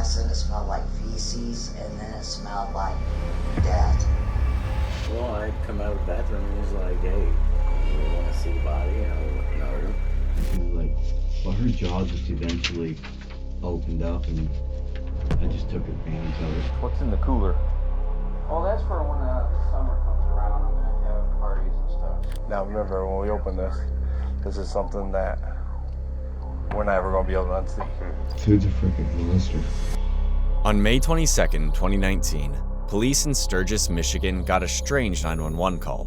acid, it smelled like feces, and then it smelled like death. Well, I'd come out of the bathroom and was like, hey, you want to see the body? And I was like, no. He was like, well, her jaw just eventually opened up, and I just took advantage of it. What's in the cooler? Well, that's for when the summer comes around. I'm going to have parties and stuff. Now remember, when we open this is something that we're never going to be able to unsee. Dude's a freaking blister. On May 22nd, 2019, police in Sturgis, Michigan got a strange 911 call.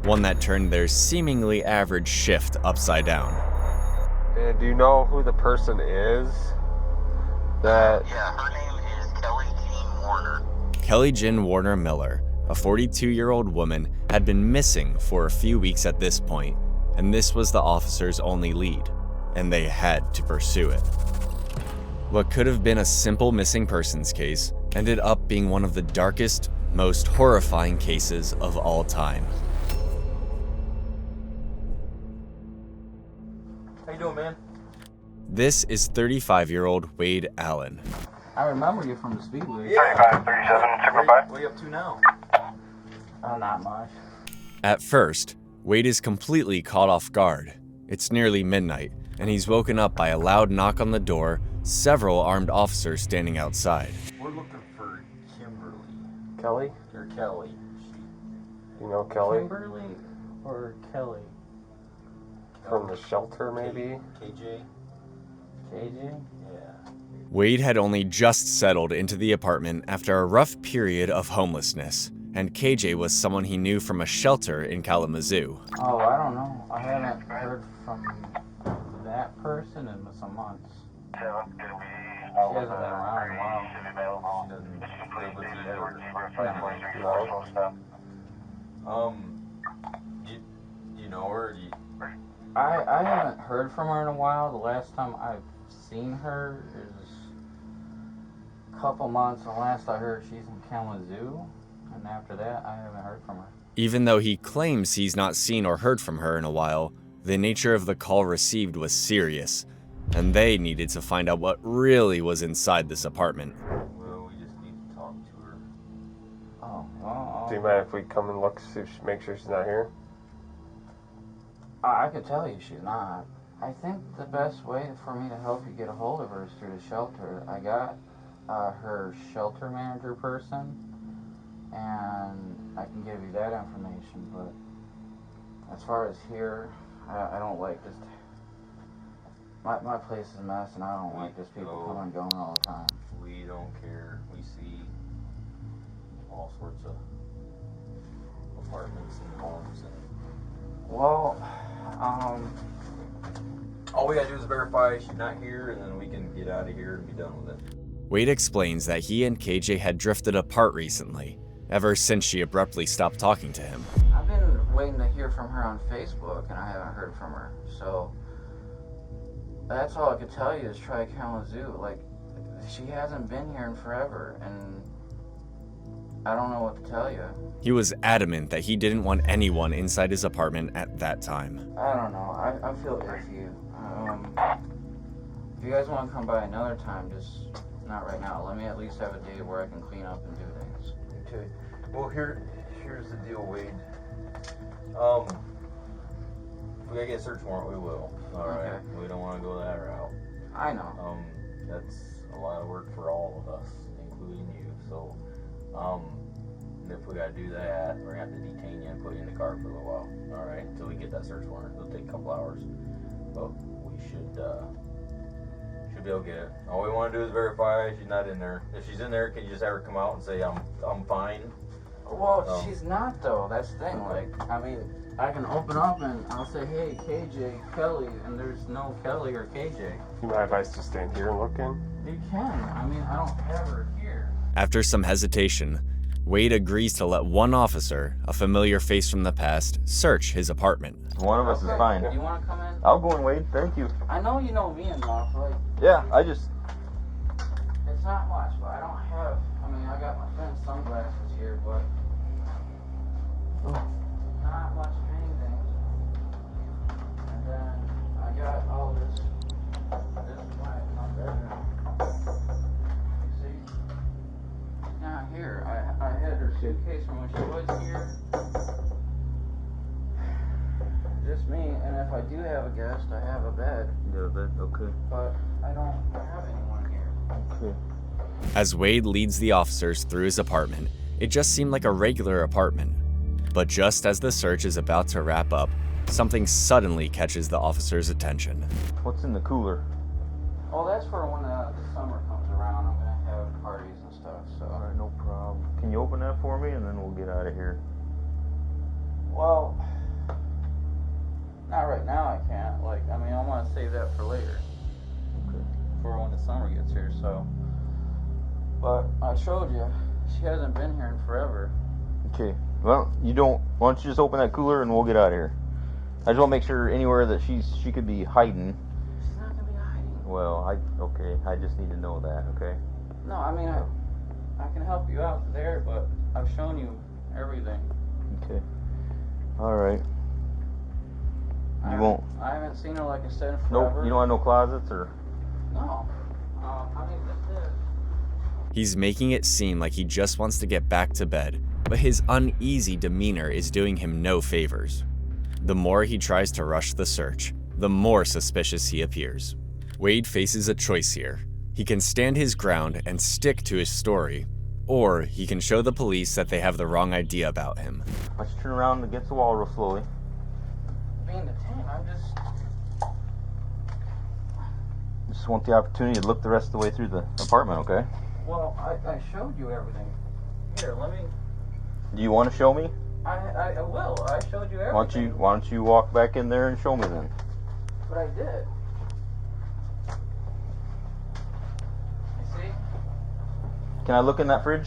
One that turned their seemingly average shift upside down. And do you know who the person is? That... Yeah, her name is Kelly Jean Warner. Kelly Jean Warner Miller, a 42-year-old woman, had been missing for a few weeks at this point, and this was the officers' only lead, and they had to pursue it. What could have been a simple missing persons case ended up being one of the darkest, most horrifying cases of all time. How you doing, man? This is 35-year-old Wade Allen. I remember you from the Speedway. 3537, What are you up to now? Oh, not much. At first, Wade is completely caught off guard. It's nearly midnight, and he's woken up by a loud knock on the door, several armed officers standing outside. We're looking for Kimberly. Kelly? Or Kelly. You know Kelly? Kimberly or Kelly? From the shelter, maybe? KJ? KJ? Yeah. Wade had only just settled into the apartment after a rough period of homelessness, and KJ was someone he knew from a shelter in Kalamazoo. Oh, I don't know. I haven't heard from that person in some months. She hasn't been around in a while. She doesn't live with you or do you know her? I haven't heard from her in a while. The last time I've seen her is a couple months. The last I heard, she's in Kalamazoo. And after that, I haven't heard from her. Even though he claims he's not seen or heard from her in a while, the nature of the call received was serious, and they needed to find out what really was inside this apartment. Well, we just need to talk to her. Do you mind if we come and look, see if make sure she's not here? I could tell you she's not. I think the best way for me to help you get a hold of her is through the shelter. I got her shelter manager person, and I can give you that information, but as far as here, I don't like just... My place is a mess, and I don't like just people coming and going all the time. We don't care. We see all sorts of apartments and homes. Well, all we gotta do is verify she's not here, and then we can get out of here and be done with it. Wade explains that he and KJ had drifted apart recently, ever since she abruptly stopped talking to him. I've been waiting to hear from her on Facebook, and I haven't heard from her, so that's all I could tell you is try Kalamazoo. Like, she hasn't been here in forever, and I don't know what to tell you. He was adamant that he didn't want anyone inside his apartment at that time. I don't know. I feel iffy. If you guys want to come by another time, just not right now. Let me at least have a day where I can clean up and do things. Okay. Well, here's the deal, Wade. If we gotta get a search warrant, we will. All right. Okay. We don't want to go that route. I know. That's a lot of work for all of us, including you. So, if we gotta do that, we're gonna have to detain you and put you in the car for a little while. All right, until we get that search warrant. It'll take a couple hours, but we should be able to get it. All we want to do is verify she's not in there. If she's in there, can you just have her come out and say I'm fine? Well, she's not though. That's the thing. Like, I mean, I can open up and I'll say, hey, KJ, Kelly, and there's no Kelly or KJ. You mind if I just stand here and look in? You can. I mean, I don't have her here. After some hesitation, Wade agrees to let one officer, a familiar face from the past, search his apartment. One of us is fine. You want to come in? I'll go in, Wade. Thank you. I know you know me enough. Like, Yeah, I just... it's not much, but I don't have... I mean, I got my friend's sunglasses here, but... not much of anything. And then I got all this... This is my bedroom. suitcase from when she was here. Just me, and if I do have a guest, I have a bed. Yeah, bed. Okay. But I don't have anyone here. Okay. As Wade leads the officers through his apartment, it just seemed like a regular apartment. But just as the search is about to wrap up, something suddenly catches the officers' attention. What's in the cooler? Well, that's for when the summer comes around. I'm gonna have parties and stuff. So. All right, no problem. Can you open that for me, and then we'll get out of here? Well, not right now. I can't. Like, I mean, I want to save that for later. Okay. For when the summer gets here. So. But I showed you. She hasn't been here in forever. Okay. Well, you don't. Why don't you just open that cooler and we'll get out of here? I just want to make sure anywhere that she could be hiding. She's not gonna be hiding. Well, okay. I just need to know that. Okay. No, I mean I can help you out there, but I've shown you everything. Okay. All right. You won't. I haven't seen her, like I said, in Nope. forever. You don't have no closets or. No. I mean this is. He's making it seem like he just wants to get back to bed, but his uneasy demeanor is doing him no favors. The more he tries to rush the search, the more suspicious he appears. Wade faces a choice here. He can stand his ground and stick to his story, or he can show the police that they have the wrong idea about him. Let's turn around against the wall real slowly. Being detained, I'm Just want the opportunity to look the rest of the way through the apartment, okay? Well, I showed you everything. Here, let me. Do you want to show me? I will. I showed you everything. Why don't you walk back in there and show me then? But I did. You see? Can I look in that fridge?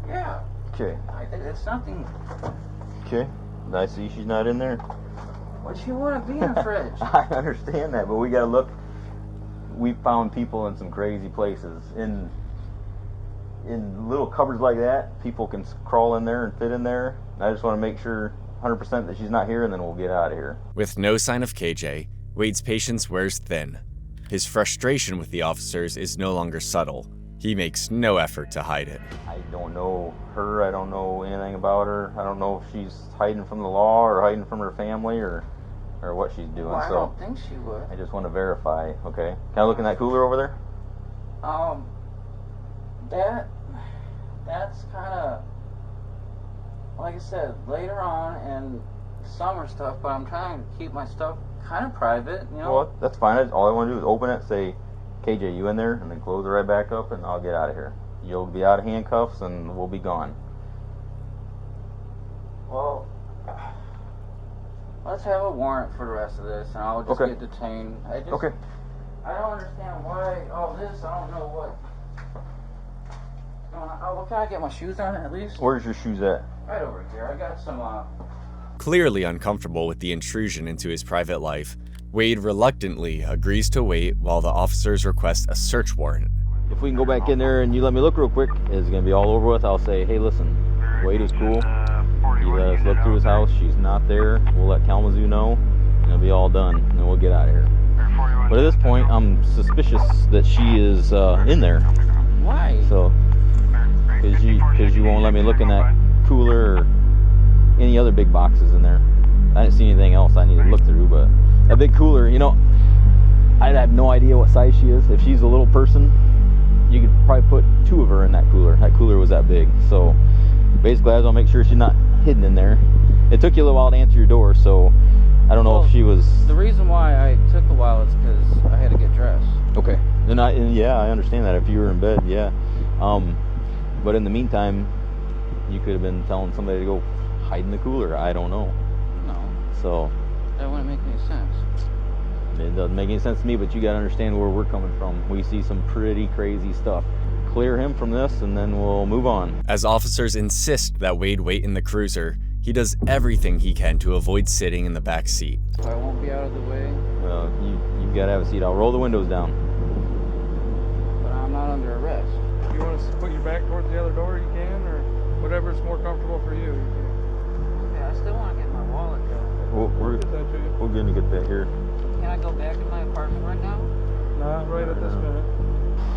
Yeah. Okay. It's nothing. Okay. I see she's not in there. What you want to be in the fridge? I understand that, but we gotta look. We found people in some crazy places. In little cupboards like that, people can crawl in there and fit in there. I just want to make sure 100% that she's not here, and then we'll get out of here. With no sign of KJ, Wade's patience wears thin. His frustration with the officers is no longer subtle. He makes no effort to hide it. I don't know her. I don't know anything about her. I don't know if she's hiding from the law or hiding from her family or what she's doing. Well, I so don't think she would. I just want to verify. Okay. Can I look in that cooler over there? That's kind of, like I said, later on in summer stuff, but I'm trying to keep my stuff kind of private, you know? Well, that's fine. All I want to do is open it, say, KJ, you in there? And then close it right back up, and I'll get out of here. You'll be out of handcuffs, and we'll be gone. Well, let's have a warrant for the rest of this, and I'll just Okay. get detained. Okay. I don't understand why all this. I don't know what. Well, can I get my shoes on at least? Where's your shoes at? Right over here. I got some. Clearly uncomfortable with the intrusion into his private life, Wade reluctantly agrees to wait while the officers request a search warrant. If we can go back in there and you let me look real quick, it's going to be all over with. I'll say, hey, listen, Wade is cool. He let us look through his house. She's not there. We'll let Kalamazoo know, and it'll be all done, and then we'll get out of here. But at this point, I'm suspicious that she is in there. Why? So, because you won't let me look in that cooler or any other big boxes in there. I didn't see anything else I need to look through, but that big cooler, you know, I'd have no idea what size she is. If she's a little person, you could probably put two of her in that cooler. That cooler was that big. So basically, I was gonna make sure she's not hidden in there. It took you a little while to answer your door, so I don't know if she was. The reason why I took a while is because I had to get dressed. Okay. And yeah, I understand that. If you were in bed, yeah. But in the meantime, you could have been telling somebody to go hide in the cooler. I don't know. No. So That wouldn't make any sense. it doesn't make any sense to me, but you got to understand where we're coming from. We see some pretty crazy stuff. Clear him from this, and then we'll move on. As officers insist that Wade wait in the cruiser, he does everything he can to avoid sitting in the back seat. So I won't be out of the way, Well, you've got to have a seat. I'll roll the windows down. but I'm not under arrest. If you want to put your back towards the other door, you can, or whatever's more comfortable for you. You can. Yeah, I still want to get my wallet though. We're Get that to you. going to get that here. Can I go back in my apartment right now? Not right at this minute.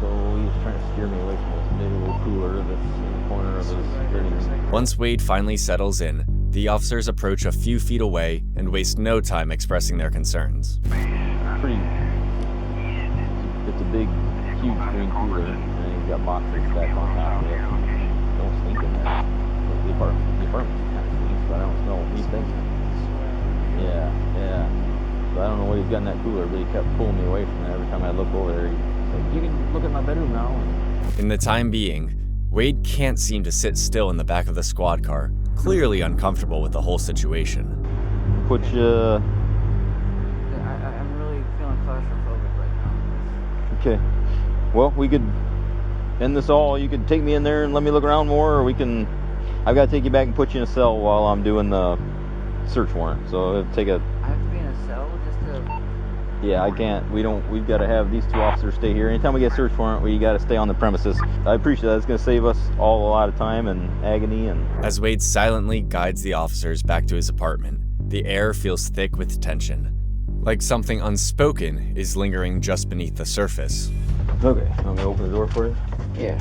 So he's trying to steer me away from this. Maybe we'll cooler that's in the corner of his living room. Once Wade finally settles in, the officers approach a few feet away and waste no time expressing their concerns. It's a big, huge green cooler, and he's got boxes stacked on top of it. Don't stink in there. The apartment's kind of stinks, but I don't smell anything. Yeah. So I don't know what he's got in that cooler, but he kept pulling me away from it. Every time I look over there, he's like, "You can look at my bedroom now." In the time being, Wade can't seem to sit still in the back of the squad car, clearly uncomfortable with the whole situation. Put you. I'm really feeling claustrophobic right now. Okay. Well, we could end this all. You could take me in there and let me look around more, or I've got to take you back and put you in a cell while I'm doing the search warrant. So it'll take a. I have to be in a cell just to. Yeah, I can't. We've got to have these two officers stay here. Anytime we get a search warrant, we got to stay on the premises. I appreciate that. It's going to save us all a lot of time and agony. And as Wade silently guides the officers back to his apartment, the air feels thick with tension, like something unspoken is lingering just beneath the surface. Okay, I'm gonna open the door for you. Yeah.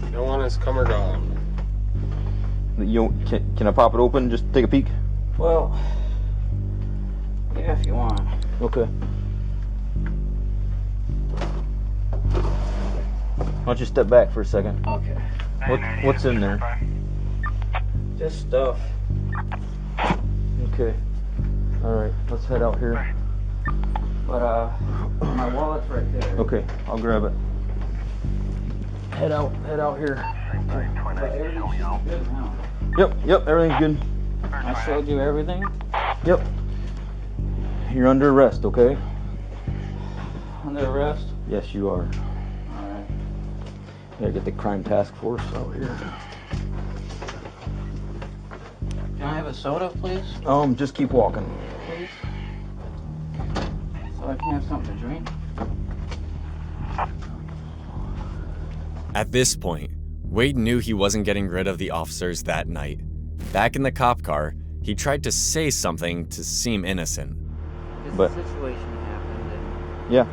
You don't want us come or gone. Can I pop it open? Just take a peek. Well, yeah, if you want. Okay. Why don't you step back for a second? Okay. What's in there? Just stuff. Okay. All right, let's head out here. But my wallet's right there. Okay, I'll grab it. Head out here. Okay. But everything's good now. Yep, everything's good. I showed you everything. Yep. You're under arrest, okay? Under arrest. Yes, you are. All right. Gotta get the crime task force out here. Can I have a soda, please? Just keep walking. Please. So I can have something to drink. At this point, Wade knew he wasn't getting rid of the officers that night. Back in the cop car, he tried to say something to seem innocent. This situation happened and... Yeah.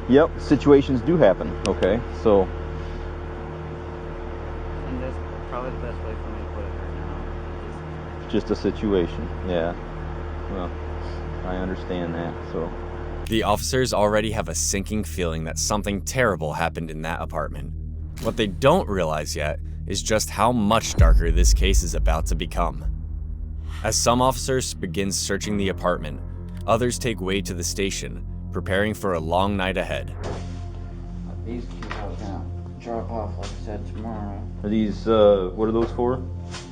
Yep, situations do happen, okay? So... And that's probably the best way for me to put it right now. Just a situation, yeah. Well, I understand that, so... The officers already have a sinking feeling that something terrible happened in that apartment. What they don't realize yet is just how much darker this case is about to become. As some officers begin searching the apartment, others take Wade to the station, preparing for a long night ahead. These keys I was gonna drop off, like I said, tomorrow. Are these, what are those for?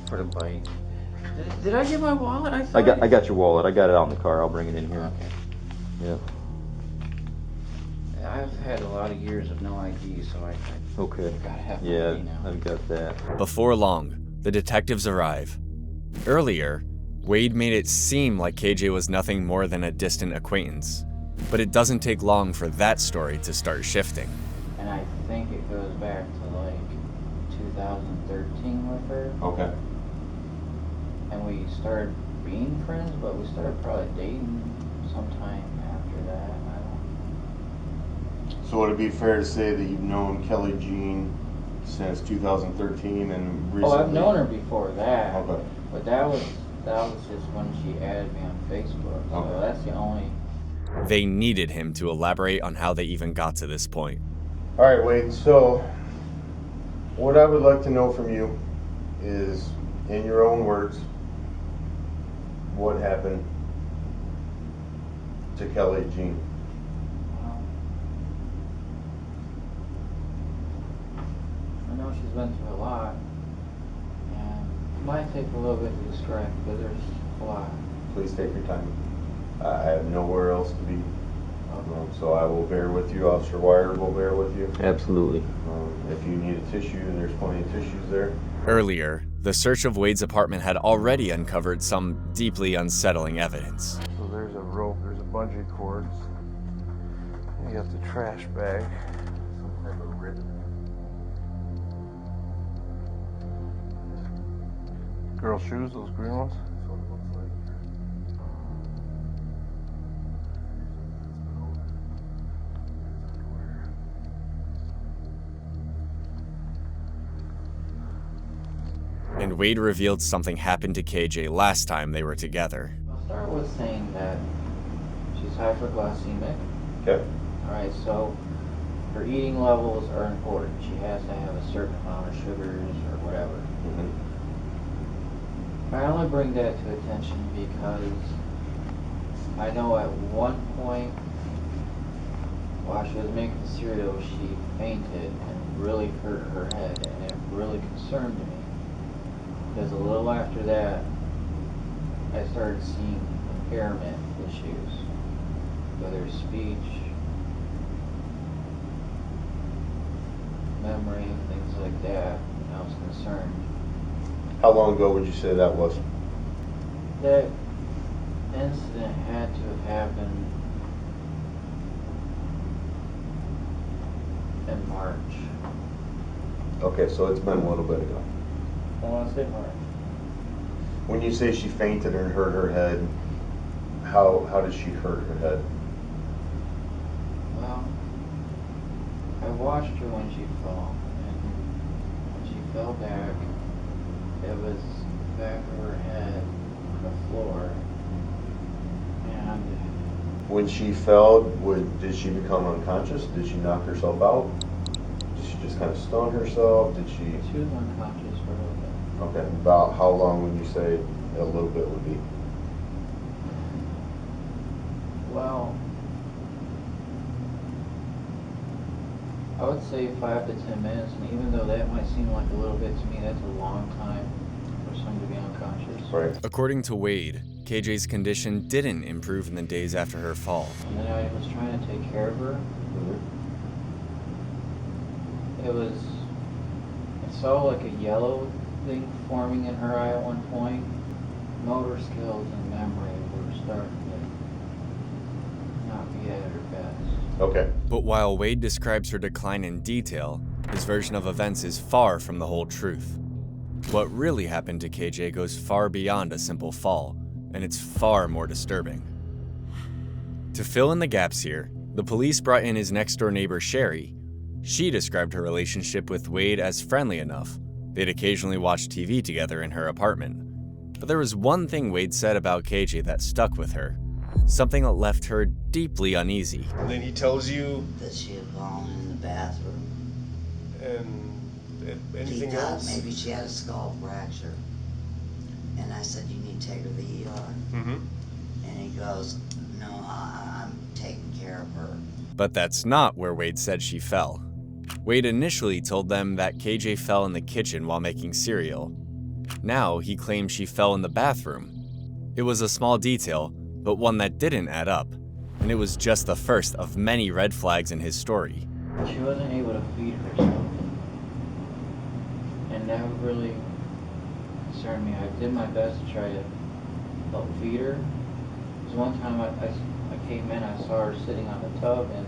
For the bike. Did I get my wallet? I got your wallet. I got it out in the car. I'll bring it in here. Okay. Yep. I've had a lot of years of no ID, so I Okay. gotta have my Yeah, ID now. I've got that. Before long, the detectives arrive. Earlier, Wade made it seem like KJ was nothing more than a distant acquaintance. But it doesn't take long for that story to start shifting. And I think it goes back to like 2013 with her. Okay. And we started being friends, but we started probably dating sometime after that. So would it be fair to say that you've known Kelly Jean since 2013 and recently? Oh, I've known her before that. Okay. But that was just when she added me on Facebook. So Okay. that's the only... They needed him to elaborate on how they even got to this point. All right, Wade. So what I would like to know from you is, in your own words, what happened to Kelly Jean? I know she's been through a lot, and it might take a little bit to describe because there's a lot. Please take your time. I have nowhere else to be. So I will bear with you. Officer Wire will bear with you. Absolutely. If you need a tissue, there's plenty of tissues there. Earlier, the search of Wade's apartment had already uncovered some deeply unsettling evidence. So there's a rope, there's a bungee cord. You got the trash bag, some type of ribbon. Girl shoes, those green ones. That's what it looks like. and Wade revealed something happened to KJ last time they were together. I'll start with saying that she's hyperglycemic. Okay. Alright, so her eating levels are important. She has to have a certain amount of sugars or whatever. Mm-hmm. I only bring that to attention because I know at one point while she was making cereal, she fainted and really hurt her head, and it really concerned me. Because a little after that, I started seeing impairment issues, whether it's speech, memory, things like that. And I was concerned. How long ago would you say that was? That incident had to have happened in March. Okay, so it's been a little bit ago. I want to say March. When you say she fainted and hurt her head, how did she hurt her head? Well, I watched her when she fell, and when she fell back, it was the back of her head on the floor, and When she fell, did she become unconscious? Did she knock herself out? Did she just kind of stun herself? Did she? she was unconscious for a little bit. Okay, about how long would you say a little bit would be? Well, I would say 5 to 10 minutes, and even though that might seem like a little bit to me, that's a long time for someone to be unconscious. Right. According to Wade, KJ's condition didn't improve in the days after her fall. And then I was trying to take care of her. I saw like a yellow thing forming in her eye at one point. Motor skills and memory were starting to not be at her best. Okay. But while Wade describes her decline in detail, his version of events is far from the whole truth. What really happened to KJ goes far beyond a simple fall, and it's far more disturbing. To fill in the gaps here, the police brought in his next-door neighbor Sherry. She described her relationship with Wade as friendly enough. They'd occasionally watch TV together in her apartment. But there was one thing Wade said about KJ that stuck with her, something that left her deeply uneasy. And then he tells you, That she had fallen in the bathroom. and He anything thought else? maybe she had a skull fracture. And I said, you need to take her to the ER. Mm-hmm. And he goes, no, I'm taking care of her. But that's not where Wade said she fell. Wade initially told them that KJ fell in the kitchen while making cereal. Now he claims she fell in the bathroom. It was a small detail, but one that didn't add up, and it was just the first of many red flags in his story. She wasn't able to feed herself. And that really concerned me. I did my best to try to help feed her. Because one time I came in, I saw her sitting on the tub, and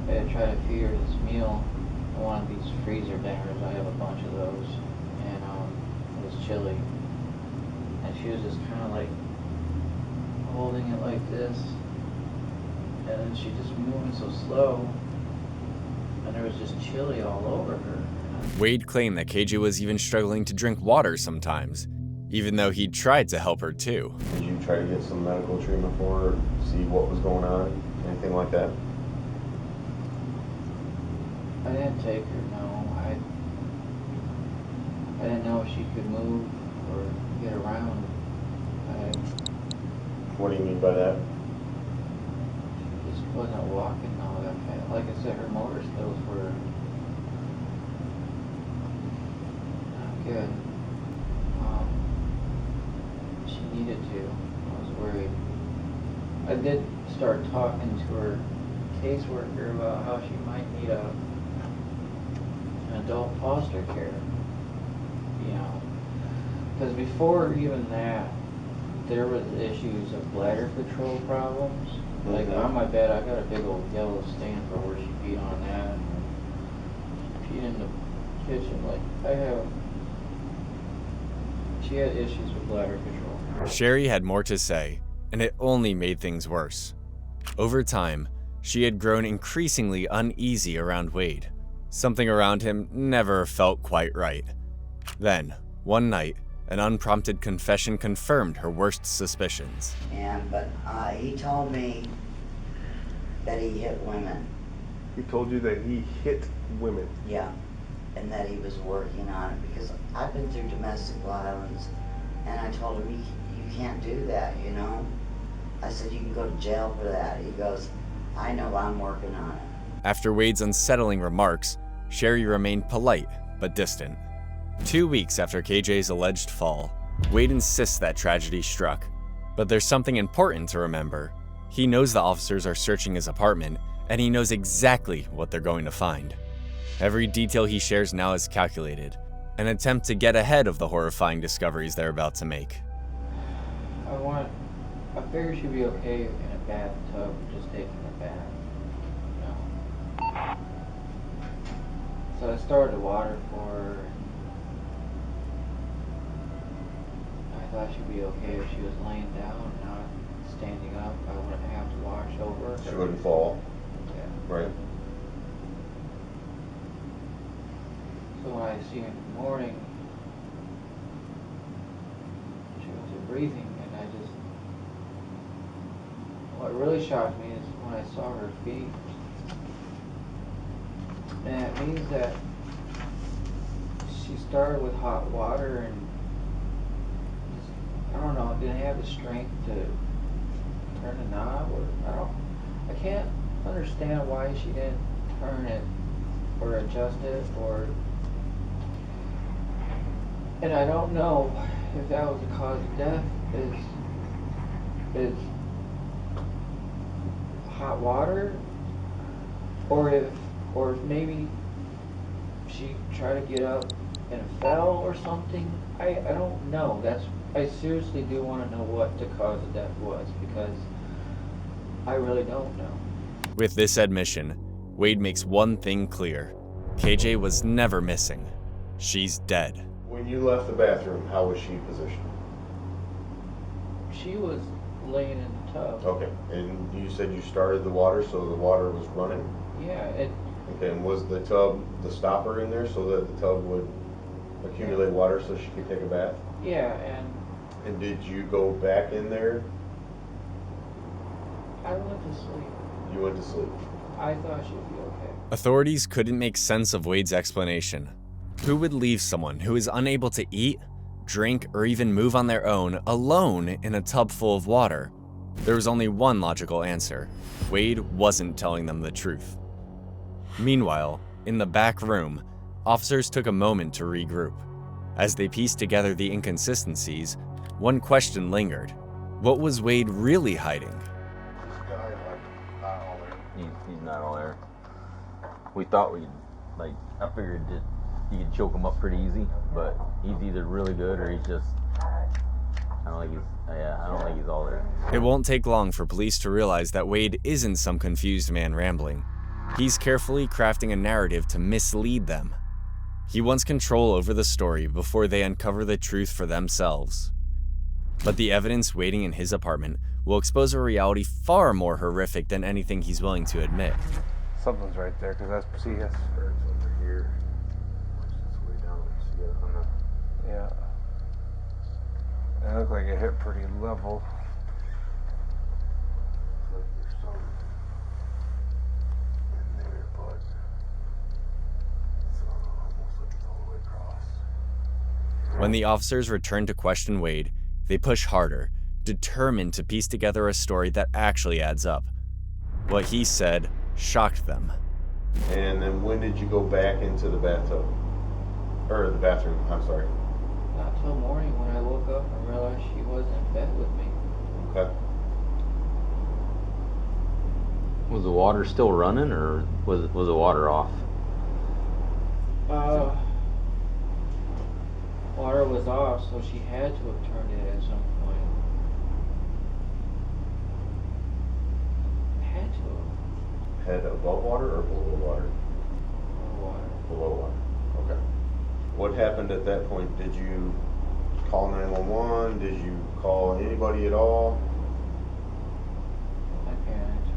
I had tried to feed her this meal. One of these freezer dinners, I have a bunch of those, and it was chili. And she was just kind of like holding it like this, and then she just moving so slow, and there was just chili all over her. Wade claimed that KJ was even struggling to drink water sometimes, even though he tried to help her too. Did you try to get some medical treatment for her, see what was going on, anything like that? I didn't take her, no. I didn't know if she could move or get around. What do you mean by that? She just wasn't walking all that fast. Like I said, her motor skills were not good. She needed to. I was worried. I did start talking to her caseworker about how she might need an adult foster care. You know, because before even that, there was issues of bladder control problems. Like on my bed, I got a big old yellow stain for where she peed on that. And she peed in the kitchen. Like she had issues with bladder control. Sherry had more to say, and it only made things worse. Over time, she had grown increasingly uneasy around Wade. Something around him never felt quite right. Then, one night, an unprompted confession confirmed her worst suspicions. But he told me that he hit women. He told you that he hit women. Yeah, and that he was working on it because I've been through domestic violence, and I told him, you can't do that, you know? I said, you can go to jail for that. He goes, I know, I'm working on it. After Wade's unsettling remarks, Sherry remained polite but distant. 2 weeks after KJ's alleged fall, Wade insists that tragedy struck. But there's something important to remember. He knows the officers are searching his apartment, and he knows exactly what they're going to find. Every detail he shares now is calculated, an attempt to get ahead of the horrifying discoveries they're about to make. I figured she'd be okay in a bathtub, just taking a bath. No. So I started the water for her. I thought she'd be okay if she was laying down, not standing up. I wouldn't have to watch over her. She wouldn't fall. Yeah. Right. So when I see her in the morning, she wasn't breathing, and what really shocked me is when I saw her feet. And it means that she started with hot water and I don't know, didn't have the strength to turn the knob, or I can't understand why she didn't turn it or adjust it, and I don't know if that was the cause of death is hot water, or if maybe she tried to get up and fell or something. I don't know. I seriously do want to know what the cause of death was, because I really don't know. With this admission, Wade makes one thing clear. KJ was never missing. She's dead. When you left the bathroom, how was she positioned? She was laying in the tub. Okay, and you said you started the water, so the water was running? Yeah. Okay, and was the tub the stopper in there so that the tub would accumulate water so she could take a bath? Yeah, And did you go back in there? I went to sleep. You went to sleep. I thought she'd be okay. Authorities couldn't make sense of Wade's explanation. Who would leave someone who is unable to eat, drink, or even move on their own alone in a tub full of water? There was only one logical answer. Wade wasn't telling them the truth. Meanwhile, in the back room, officers took a moment to regroup. As they pieced together the inconsistencies, one question lingered. What was Wade really hiding? This guy, not all there. He's not all there. We thought I figured that you could choke him up pretty easy, but he's either really good or he's just, I don't think he's all there. It won't take long for police to realize that Wade isn't some confused man rambling. He's carefully crafting a narrative to mislead them. He wants control over the story before they uncover the truth for themselves. But the evidence waiting in his apartment will expose a reality far more horrific than anything he's willing to admit. Something's right there, because that's, see, that's birds over here. It's way down, see it on the, yeah. It looked like it hit pretty level. Looks like there's some in there, but it's almost like it's all the way across. When the officers return to question Wade, they push harder, determined to piece together a story that actually adds up. What he said shocked them. And then when did you go back into the bathtub? Or the bathroom, I'm sorry. Not till morning when I woke up and realized she wasn't in bed with me. Okay. Was the water still running, or was the water off? Water was off, so she had to have turned it at some point. Had to have. Head above water or below water? Water. Below water. Okay. What happened at that point? Did you call 911? Did you call anybody at all? My parents.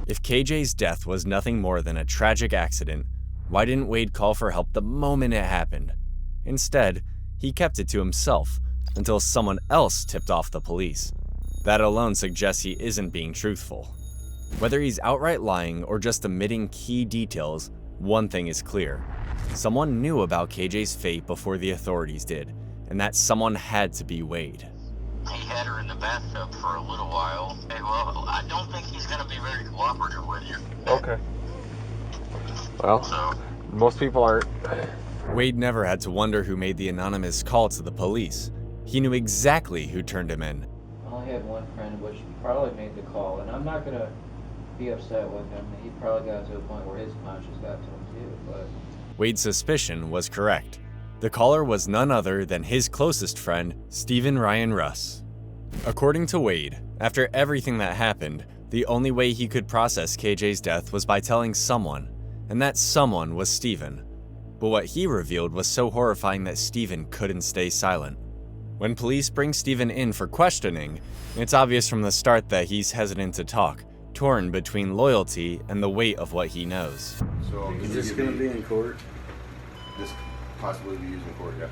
If KJ's death was nothing more than a tragic accident, why didn't Wade call for help the moment it happened? Instead, he kept it to himself until someone else tipped off the police. That alone suggests he isn't being truthful. Whether he's outright lying or just omitting key details, one thing is clear. Someone knew about KJ's fate before the authorities did, and that someone had to be Wade. He had her in the bathtub for a little while. Hey, well, I don't think he's going to be very cooperative with you. Okay. Well, So, most people aren't. Wade never had to wonder who made the anonymous call to the police. He knew exactly who turned him in. I only had one friend which probably made the call, and I'm not going to be upset with him. He probably got to a point where his conscience got to him too, but... Wade's suspicion was correct. The caller was none other than his closest friend, Stephen Ryan Russ. According to Wade, after everything that happened, the only way he could process KJ's death was by telling someone, and that someone was Stephen. But what he revealed was so horrifying that Stephen couldn't stay silent. When police bring Stephen in for questioning, it's obvious from the start that he's hesitant to talk, torn between loyalty and the weight of what he knows. So Is this going to be in court? This possibly be used in court, yeah.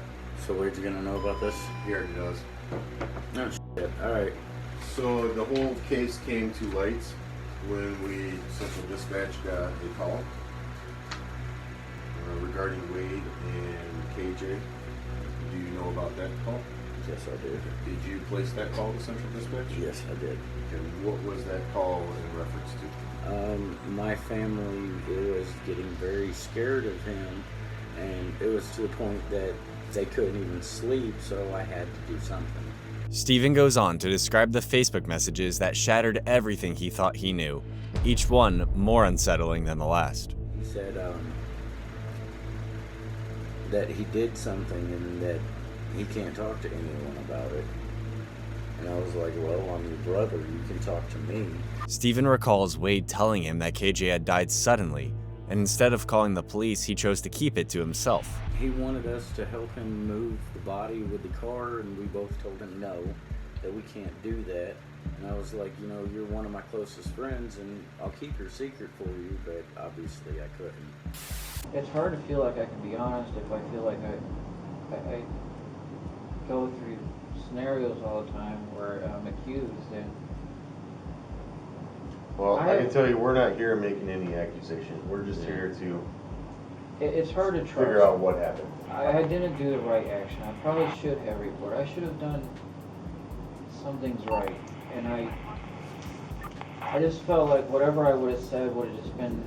So Wade's going to know about this? He already does. No shit. Alright. So the whole case came to light when Central Dispatch got a call regarding Wade and KJ. Do you know about that call? Yes, I did. Did you place that call to Central Dispatch? Yes, I did. And what was that call in reference to? My family was getting very scared of him, and it was to the point that they couldn't even sleep, so I had to do something. Stephen goes on to describe the Facebook messages that shattered everything he thought he knew, each one more unsettling than the last. He said that he did something and that he can't talk to anyone about it. And I was like, well, I'm your brother, you can talk to me. Stephen recalls Wade telling him that KJ had died suddenly, and instead of calling the police, he chose to keep it to himself. He wanted us to help him move the body with the car, and we both told him no, that we can't do that. And I was like, you know, you're one of my closest friends, and I'll keep your secret for you, but obviously I couldn't. It's hard to feel like I can be honest if I feel like I go through scenarios all the time where I'm accused, and Well, I can tell you, we're not here making any accusations. We're just here to it's hard to trust. figure out what happened. I didn't do the right action. I probably should have reported. I should have done some things right, and I just felt like whatever I would have said would have just been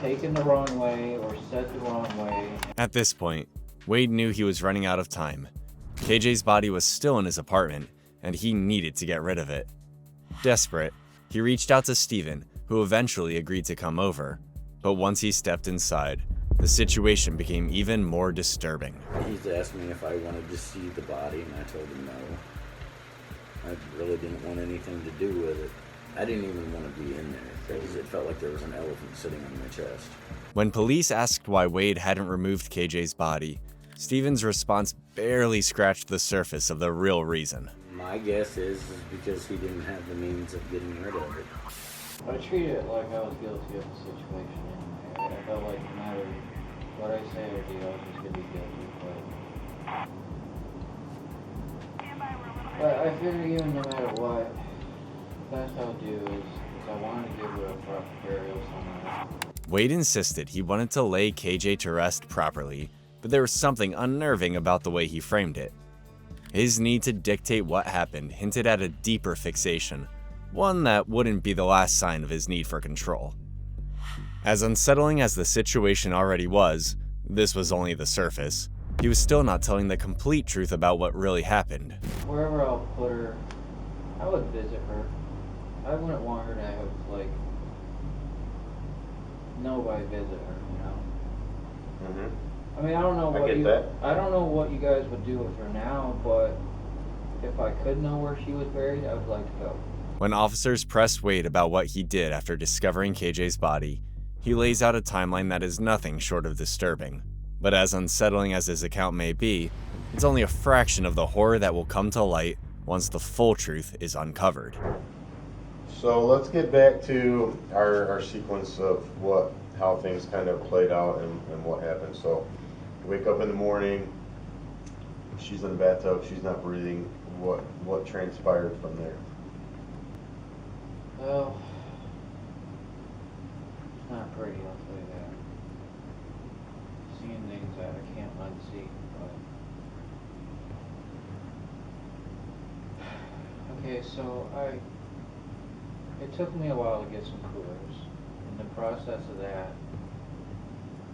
taken the wrong way or said the wrong way. At this point, Wade knew he was running out of time. KJ's body was still in his apartment, and he needed to get rid of it. Desperate, he reached out to Stephen, who eventually agreed to come over. But once he stepped inside, the situation became even more disturbing. He asked me if I wanted to see the body, and I told him no. I really didn't want anything to do with it. I didn't even want to be in there, because it felt like there was an elephant sitting on my chest. When police asked why Wade hadn't removed KJ's body, Stephen's response barely scratched the surface of the real reason. My guess is because he didn't have the means of getting rid of it. I treated it like I was guilty of the situation anyway. I felt like no matter what I say or do, I was just going to be guilty. But I figured even no matter what, the best I would do is I wanted to give her a proper burial somewhere. Wade insisted he wanted to lay KJ to rest properly, but there was something unnerving about the way he framed it. His need to dictate what happened hinted at a deeper fixation, one that wouldn't be the last sign of his need for control. As unsettling as the situation already was, this was only the surface. He was still not telling the complete truth about what really happened. Wherever I'll put her, I would visit her. I wouldn't want her to have, like, nobody visit her, you know? Mm-hmm. I mean, I don't know what you guys would do with her now, but if I could know where she was buried, I would like to go. When officers pressed Wade about what he did after discovering KJ's body, he lays out a timeline that is nothing short of disturbing. But as unsettling as his account may be, it's only a fraction of the horror that will come to light once the full truth is uncovered. So let's get back to our sequence of how things kind of played out and what happened. So wake up in the morning, she's in the bathtub, she's not breathing. What transpired from there? Well, it's not pretty, I'll tell you that. Seeing things that I can't unsee, but... Okay, so it took me a while to get some coolers. In the process of that,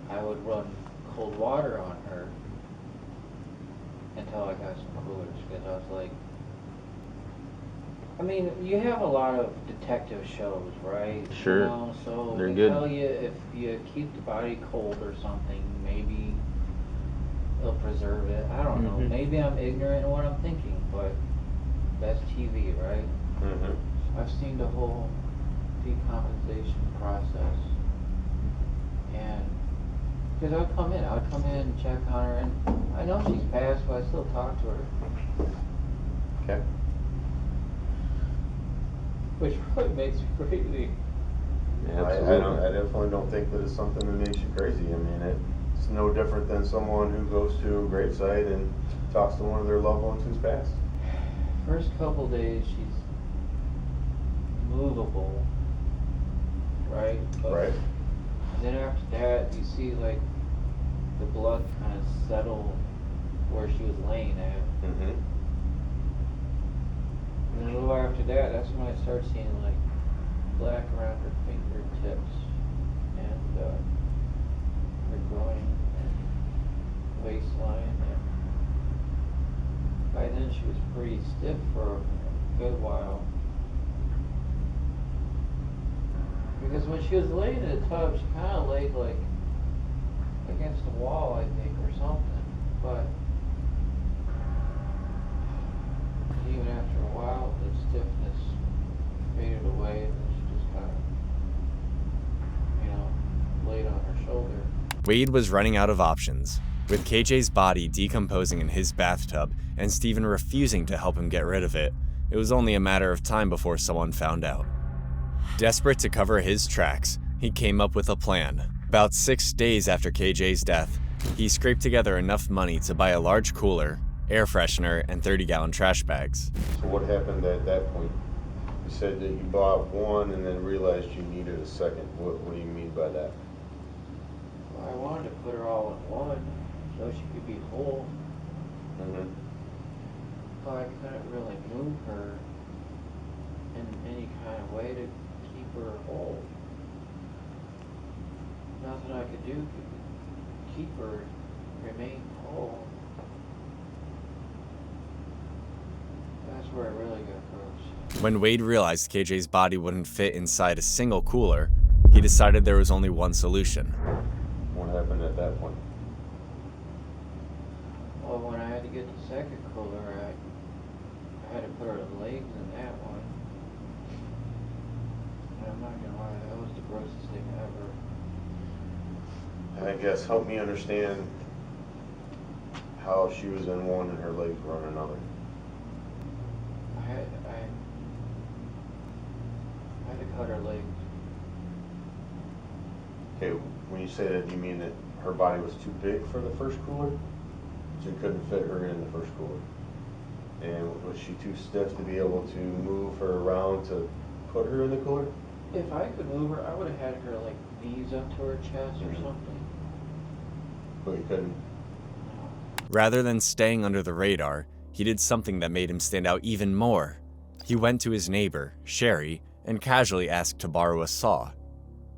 I would run cold water on her until I got some coolers, because I was like, I mean, you have a lot of detective shows, right? Sure. You know, so They're they good. tell you if you keep the body cold or something, maybe it'll preserve it. I don't know. Mhm. Maybe I'm ignorant in what I'm thinking, but that's TV, right? Mm-hmm. I've seen the whole decompensation process, and because I would come in and check on her, and I know she's passed, but I still talk to her. Okay. Which probably makes me crazy. Yeah, I absolutely. definitely don't think that it's something that makes you crazy. I mean, it's no different than someone who goes to a gravesite and talks to one of their loved ones who's passed. First couple days, she's movable, right? But Right. then after that, you see like the blood kind of settle where she was laying at. Mm-hmm. And then a little after that, that's when I start seeing like black around her fingertips and her groin and waistline. And by then she was pretty stiff for a good while. Because when she was laying in the tub, she kind of laid like against the wall, I think, or something. But even after a while, the stiffness faded away, and then she just kind of, laid on her shoulder. Wade was running out of options, with KJ's body decomposing in his bathtub and Steven refusing to help him get rid of it. It was only a matter of time before someone found out. Desperate to cover his tracks, he came up with a plan. About 6 days after KJ's death, he scraped together enough money to buy a large cooler, air freshener, and 30-gallon trash bags. So what happened at that point? You said that you bought one and then realized you needed a second. What do you mean by that? Well, I wanted to put her all in one so she could be whole, Mm-hmm. but I couldn't really move her in any kind of way to keep her whole. Nothing I could do could keep her remain whole. That's where it really got gross. When Wade realized KJ's body wouldn't fit inside a single cooler, he decided there was only one solution. What happened at that point? Well, when I had to get the second cooler, I had to put her legs in that one. And I'm not gonna lie, that was the grossest thing ever. I guess help me understand how she was in one and her legs were on another. I had to cut her legs. Okay, when you say that, do you mean that her body was too big for the first cooler? So you couldn't fit her in the first cooler? And was she too stiff to be able to move her around to put her in the cooler? If I could move her, I would have had her like knees up to her chest or something. But you couldn't? Rather than staying under the radar, he did something that made him stand out even more. He went to his neighbor, Sherry, and casually asked to borrow a saw.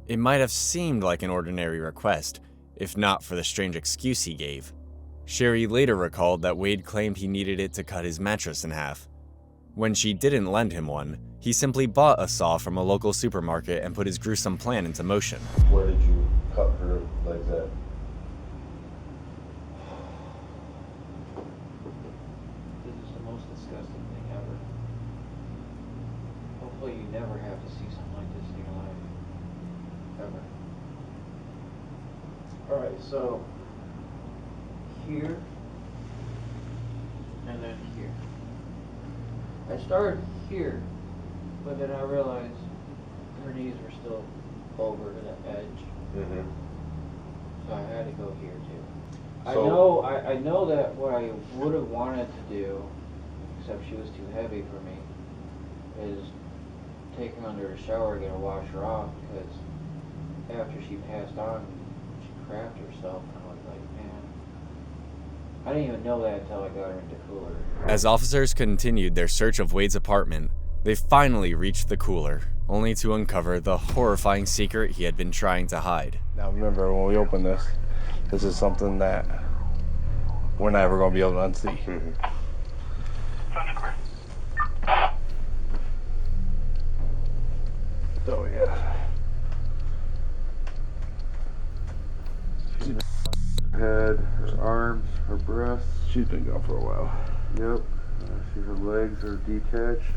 It might have seemed like an ordinary request, if not for the strange excuse he gave. Sherry later recalled that Wade claimed he needed it to cut his mattress in half. When she didn't lend him one, he simply bought a saw from a local supermarket and put his gruesome plan into motion. Where did you cut her legs at? This is the most disgusting thing ever. Hopefully you never have to see something like this in your life. Ever. Alright, so here and then here. I started here, but then I realized her knees were still over the edge. Mm-hmm. So I had to go here too. I know that what I would have wanted to do, except she was too heavy for me, is take her under the shower, get her, wash her off, because after she passed on, she crapped herself, and I was like, man, I didn't even know that until I got her in the cooler. As officers continued their search of Wade's apartment, they finally reached the cooler, only to uncover the horrifying secret he had been trying to hide. Now remember, when we open this, this is something that we're never going to be able to unsee. Mm-hmm. Oh yeah. Head, her arms, her breasts. She's been gone for a while. Yep. See her legs are detached.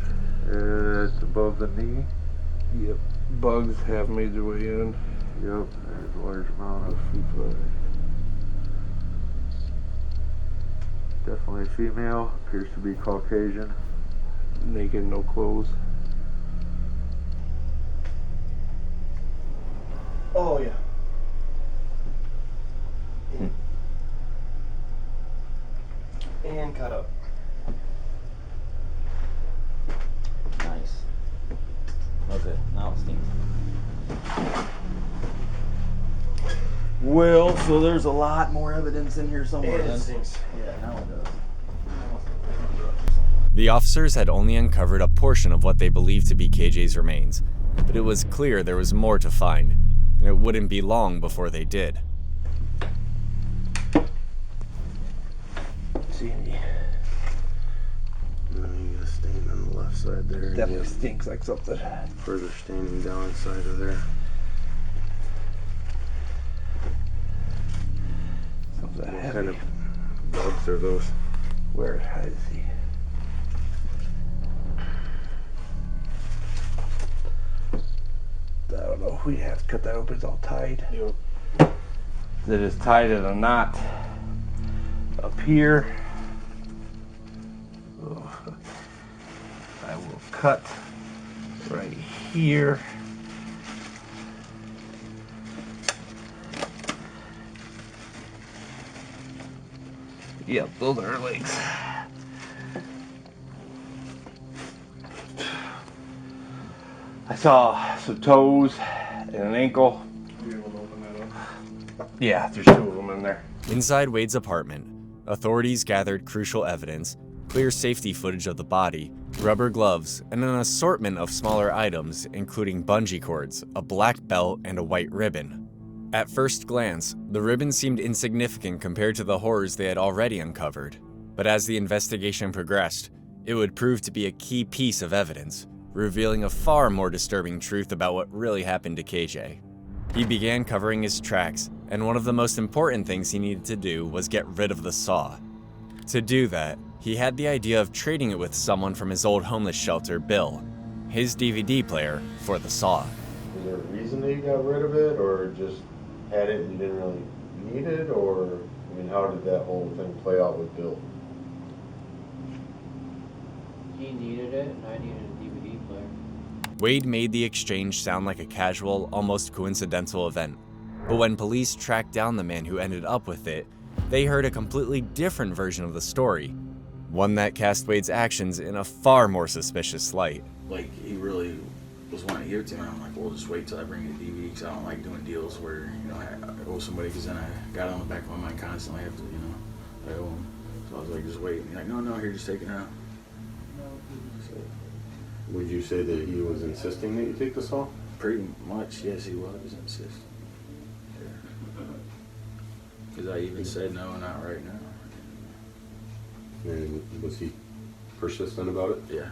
It's above the knee. Yep. Bugs have made their way in. Yep. There's a large amount of feet flies. Definitely a female. Appears to be Caucasian. Naked, no clothes. Oh, yeah. And cut up. Nice. Okay, now it stinks. Well, so there's a lot more evidence in here somewhere then. Yeah, now it does. The officers had only uncovered a portion of what they believed to be KJ's remains, but it was clear there was more to find, and it wouldn't be long before they did. See any? No, you got a stain on the left side there. Definitely stinks like something. Further staining down inside of there. Something What heavy. kind of bugs are those? Where? I see. I don't know. We have to cut that open. It's all tied. Yep. That is tied in a knot up here. Oh, I will cut right here. Yep, those are her legs. I saw some toes and an ankle. Were you able to open that up? Yeah, there's two of them in there. Inside Wade's apartment, authorities gathered crucial evidence, clear safety footage of the body, rubber gloves, and an assortment of smaller items, including bungee cords, a black belt, and a white ribbon. At first glance, the ribbon seemed insignificant compared to the horrors they had already uncovered, but as the investigation progressed, it would prove to be a key piece of evidence, revealing a far more disturbing truth about what really happened to KJ. He began covering his tracks, and one of the most important things he needed to do was get rid of the saw. To do that, he had the idea of trading it with someone from his old homeless shelter, Bill, his DVD player for the saw. Was there a reason that you got rid of it, or just had it and you didn't really need it, or, I mean, how did that whole thing play out with Bill? He needed it, and I needed a DVD player. Wade made the exchange sound like a casual, almost coincidental event, but when police tracked down the man who ended up with it, they heard a completely different version of the story, one that cast Wade's actions in a far more suspicious light. Like, he really was wanting to give it to me. I'm like, well, just wait till I bring you the DVD, because I don't like doing deals where, you know, I owe somebody, because then I got it on the back of my mind constantly. I have to, you know, I owe him. So I was like, just wait. And he's like, no, here, just take it now. So, Would you say that he was insisting that you take the saw? pretty much, yes, he was insistent. Because I even said, no, not right now. And was he persistent about it? Yeah.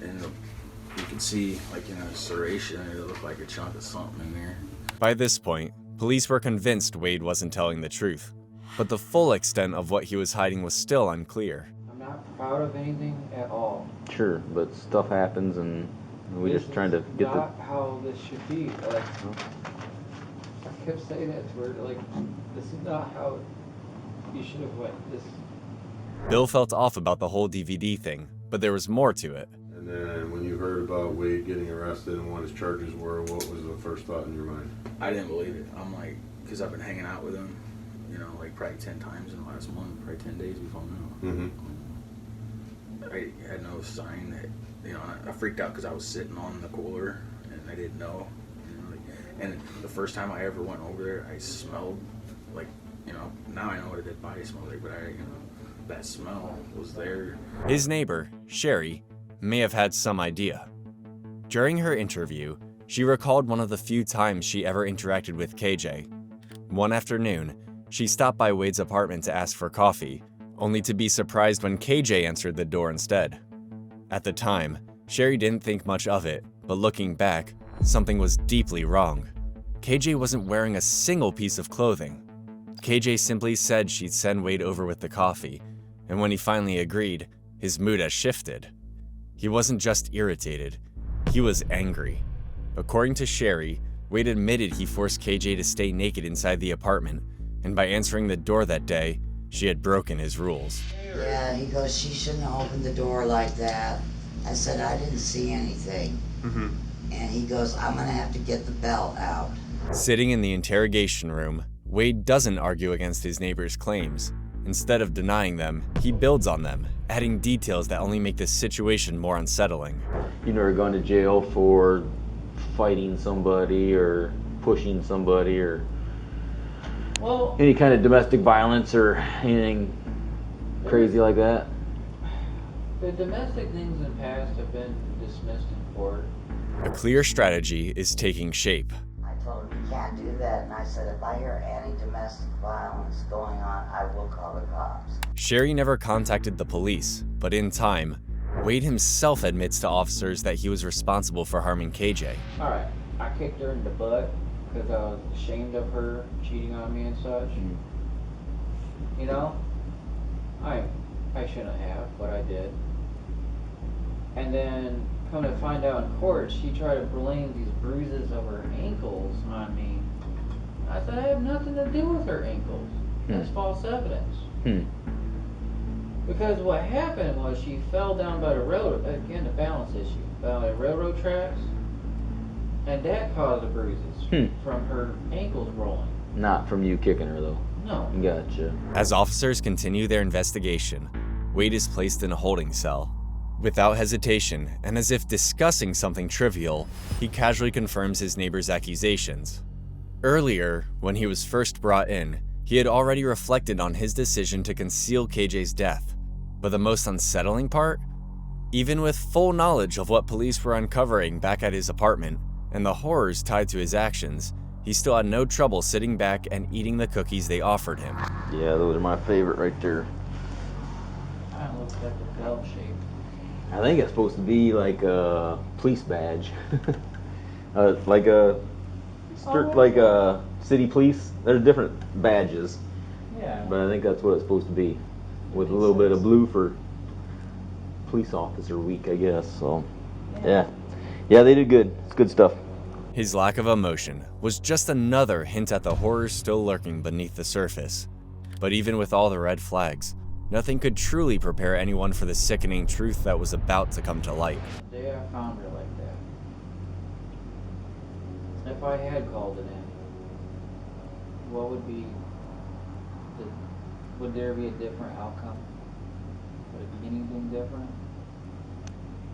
And you can see, like, in a serration, it looked like a chunk of something in there. By this point, police were convinced Wade wasn't telling the truth, but the full extent of what he was hiding was still unclear. I'm not proud of anything at all. Sure, but stuff happens and we just trying to get the... This is not how this should be. Like, I kept saying that to her, like, this is not how you should have went. This. Bill felt off about the whole DVD thing, but there was more to it. And then when you heard about Wade getting arrested and what his charges were, what was the first thought in your mind? I didn't believe it. I'm like, because I've been hanging out with him like probably 10 times in the last month, probably 10 days before now. Mm-hmm. I had no sign that, I freaked out because I was sitting on the cooler and I didn't know. And the first time I ever went over there, I smelled like, now I know what a dead body smells like, but that smell was there. His neighbor, Sherry, may have had some idea. During her interview, she recalled one of the few times she ever interacted with KJ. One afternoon, she stopped by Wade's apartment to ask for coffee, only to be surprised when KJ answered the door instead. At the time, Sherry didn't think much of it, but looking back, something was deeply wrong. KJ wasn't wearing a single piece of clothing. KJ simply said she'd send Wade over with the coffee, and when he finally agreed, his mood has shifted. He wasn't just irritated, he was angry. According to Sherry, Wade admitted he forced KJ to stay naked inside the apartment, and by answering the door that day, she had broken his rules. Yeah, he goes, she shouldn't have opened the door like that. I said, I didn't see anything. Mm-hmm. And he goes, I'm gonna have to get the belt out. Sitting in the interrogation room, Wade doesn't argue against his neighbor's claims. Instead of denying them, he builds on them, adding details that only make the situation more unsettling. You never gone to jail for fighting somebody or pushing somebody or any kind of domestic violence or anything crazy like that? The domestic things in the past have been dismissed in court. A clear strategy is taking shape. I told him, you can't do that. And I said, if I hear any domestic violence going on, I will call the cops. Sherry never contacted the police, but in time, Wade himself admits to officers that he was responsible for harming KJ. Alright, I kicked her in the butt because I was ashamed of her cheating on me and such. I shouldn't have, but I did. And then, come to find out in court, she tried to blame these bruises of her ankles on me. I said, I have nothing to do with her ankles. That's false evidence. Because what happened was she fell down by the road, again, the balance issue, by the railroad tracks, and that caused the bruises from her ankles rolling. Not from you kicking her, though. No. Gotcha. As officers continue their investigation, Wade is placed in a holding cell. Without hesitation, and as if discussing something trivial, he casually confirms his neighbor's accusations. Earlier, when he was first brought in, he had already reflected on his decision to conceal KJ's death. But the most unsettling part? Even with full knowledge of what police were uncovering back at his apartment, and the horrors tied to his actions, he still had no trouble sitting back and eating the cookies they offered him. Yeah, those are my favorite right there. I looked at the belt shape. I think it's supposed to be like a police badge. like a city police. There's different badges. Yeah. But I think that's what it's supposed to be. With a little bit of blue for police officer week, I guess. So, yeah, they did good. It's good stuff. His lack of emotion was just another hint at the horrors still lurking beneath the surface. But even with all the red flags, nothing could truly prepare anyone for the sickening truth that was about to come to light. The day I found her like that, if I had called it in, what would be would there be a different outcome? Would it be anything different?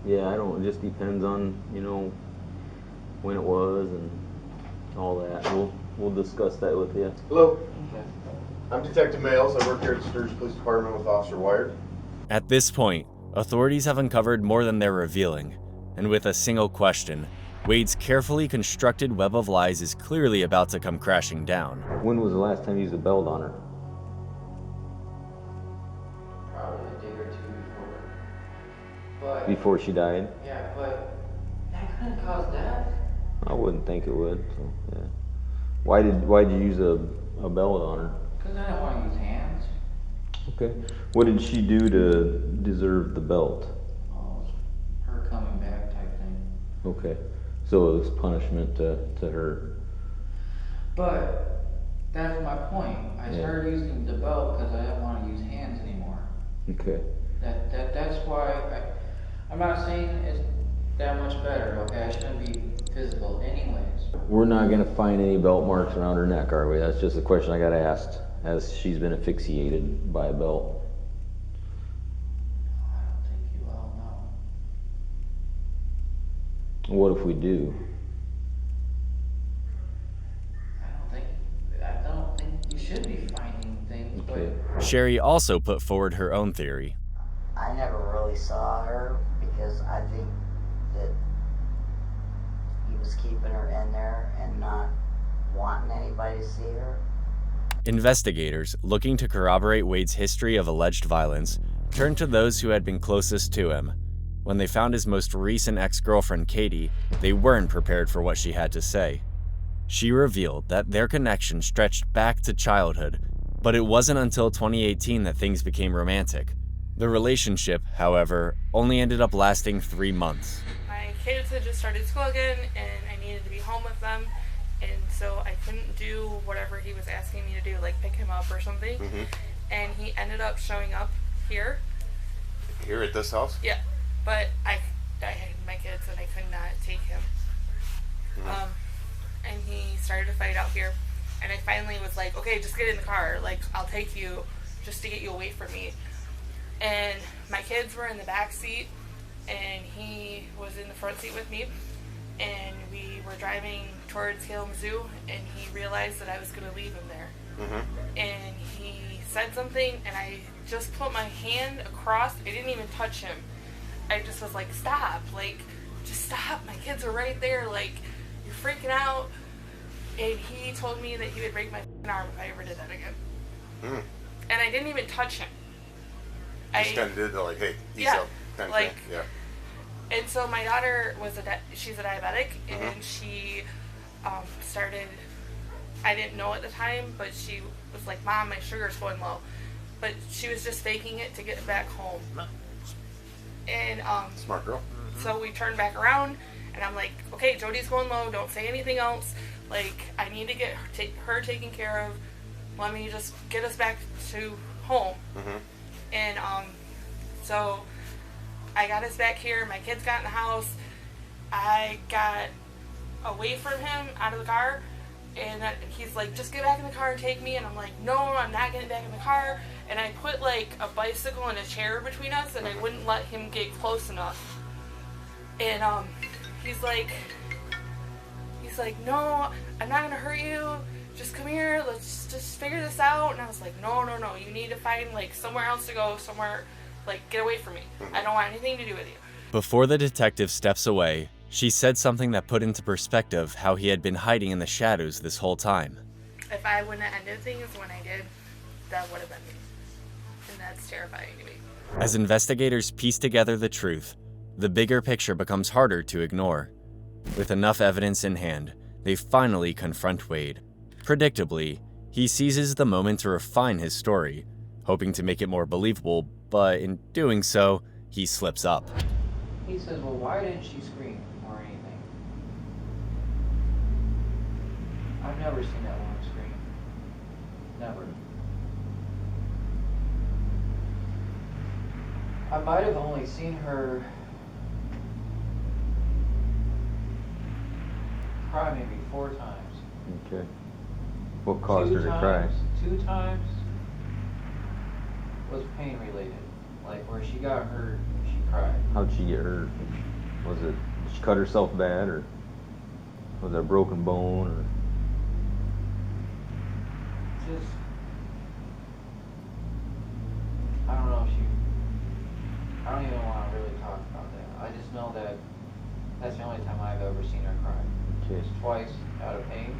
Yeah, I don't. It just depends on when it was and all that. We'll discuss that with you. Hello. I'm Detective Males. I work here at the Sturgis Police Department with Officer Wired. At this point, authorities have uncovered more than they're revealing, and with a single question, Wade's carefully constructed web of lies is clearly about to come crashing down. When was the last time you used a belt on her? Probably a day or two before. But Before she died? yeah, but that couldn't cause death. I wouldn't think it would. So yeah. Why did you use a belt on her? Because I don't want to use hands. Okay. What did she do to deserve the belt? Oh, it's her coming back type thing. Okay. So it was punishment to her. But that's my point. I started using the belt because I didn't want to use hands anymore. Okay. That's why I'm not saying it's that much better. Okay, I shouldn't be physical anyways. We're not gonna find any belt marks around her neck, are we? That's just a question I got asked, as she's been asphyxiated by a belt. I don't think you will, no. What if we do? I don't think you should be finding things, Okay. but Sherry also put forward her own theory. I never really saw her because I think that he was keeping her in there and not wanting anybody to see her. Investigators, looking to corroborate Wade's history of alleged violence, turned to those who had been closest to him. When they found his most recent ex-girlfriend, Katie, they weren't prepared for what she had to say. She revealed that their connection stretched back to childhood, but it wasn't until 2018 that things became romantic. The relationship, however, only ended up lasting 3 months. My kids had just started school again, and I needed to be home with them, and so I couldn't do whatever he was asking me to do, like pick him up or something. Mm-hmm. And he ended up showing up here. Here at this house? Yeah, but I had my kids and I could not take him. Mm-hmm. And he started to fight out here, and I finally was like, okay, just get in the car, like I'll take you just to get you away from me. And my kids were in the back seat and he was in the front seat with me, and we were driving towards Kalamazoo, and he realized that I was going to leave him there. Mm-hmm. And he said something, and I just put my hand across. I didn't even touch him. I just was like, stop, like just stop, my kids are right there, like you're freaking out. And he told me that he would break my arm if I ever did that again. Mm. And I didn't even touch him. Just kind of did the like, hey, ease yeah, up kind of like, thing. Yeah. And so my daughter was she's a diabetic, and Mm-hmm. she started, I didn't know at the time, but she was like, Mom, my sugar's going low. But she was just faking it to get back home. And Smart girl. so we turned back around, and I'm like, okay, Jody's going low, don't say anything else. Like, I need to get her taken care of. Let me just get us back to home. Mm-hmm. And so I got us back here. My kids got in the house. I got away from him, out of the car, and he's like, just get back in the car and take me. And I'm like, no, I'm not getting back in the car. And I put like a bicycle and a chair between us, and I wouldn't let him get close enough. And he's like, no, I'm not gonna hurt you. Just come here, let's just figure this out. And I was like, no, you need to find like somewhere else to go, somewhere, like get away from me. I don't want anything to do with you. Before the detective steps away, she said something that put into perspective how he had been hiding in the shadows this whole time. If I wouldn't have ended things when I did, that would have been me. And that's terrifying to me. As investigators piece together the truth, the bigger picture becomes harder to ignore. With enough evidence in hand, they finally confront Wade. Predictably, he seizes the moment to refine his story, hoping to make it more believable, but in doing so, he slips up. He says, well, why didn't she scream or anything? I've never seen that woman scream. Never. I might have only seen her cry maybe 4 times. Okay. What caused her to cry? 2 times was pain related. Like where she got hurt, she cried. How'd she get hurt? Was it, did she cut herself bad, or was it a broken bone, or? Just, I don't know if I don't even want to really talk about that. I just know that that's the only time I've ever seen her cry. Okay. It's twice out of pain,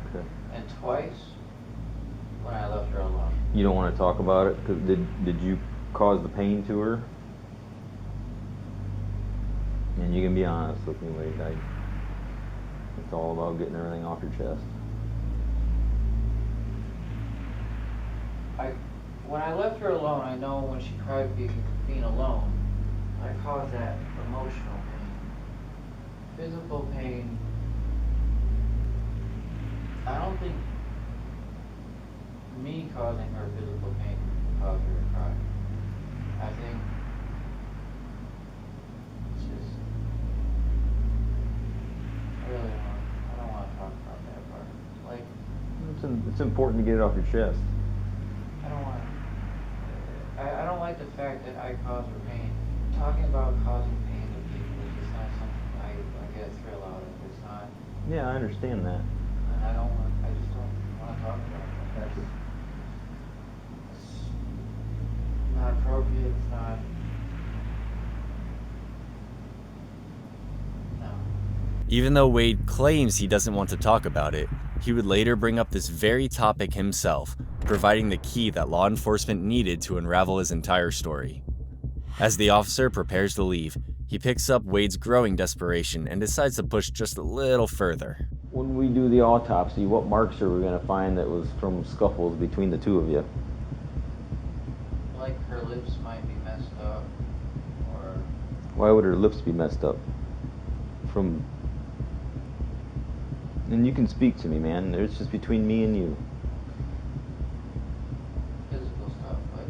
Okay. and twice when I left her alone. You don't want to talk about it? 'Cause did you cause the pain to her? And you can be honest with me, Wade. It's all about getting everything off your chest. When I left her alone, I know when she cried being alone, I caused that emotional pain. Physical pain, I don't think me causing her physical pain caused her to cry. I think it's just, I really it's important to get it off your chest. I don't want. I don't like the fact that I cause her pain. Talking about causing pain to people is just not something I get a thrill out of. It's not. Yeah, I understand that. And I just don't want to talk about it. It's not appropriate. It's not. No. Even though Wade claims he doesn't want to talk about it, he would later bring up this very topic himself, providing the key that law enforcement needed to unravel his entire story. As the officer prepares to leave, he picks up Wade's growing desperation and decides to push just a little further. When we do the autopsy, what marks are we going to find that was from scuffles between the two of you? Like her lips might be messed up, or... Why would her lips be messed up? And you can speak to me, man. It's just between me and you. Physical stuff, but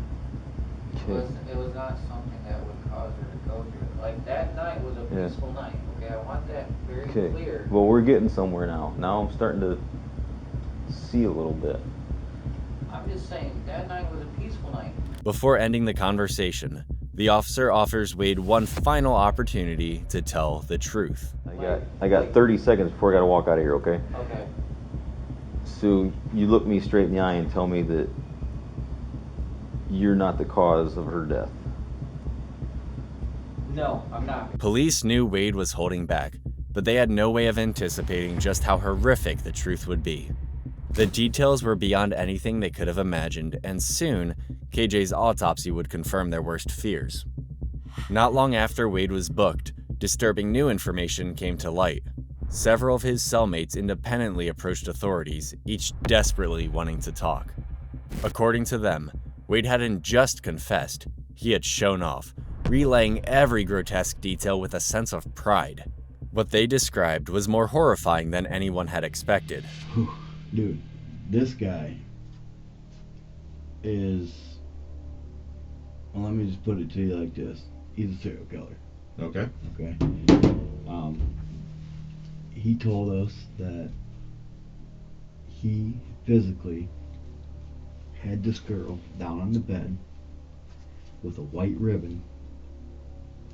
it was not something that would cause her to go through it. Like, that night was a peaceful night, okay? I want that very clear. Well, we're getting somewhere now. Now I'm starting to see a little bit. I'm just saying, that night was a peaceful night. Before ending the conversation, the officer offers Wade one final opportunity to tell the truth. I got 30 seconds before I gotta walk out of here, okay? Okay. So you look me straight in the eye and tell me that you're not the cause of her death. No, I'm not. Police knew Wade was holding back, but they had no way of anticipating just how horrific the truth would be. The details were beyond anything they could have imagined, and soon, KJ's autopsy would confirm their worst fears. Not long after Wade was booked, disturbing new information came to light. Several of his cellmates independently approached authorities, each desperately wanting to talk. According to them, Wade hadn't just confessed, he had shown off, relaying every grotesque detail with a sense of pride. What they described was more horrifying than anyone had expected. Dude, this guy is... Well, let me just put it to you like this. He's a serial killer. Okay. Okay. He told us that he physically had this girl down on the bed with a white ribbon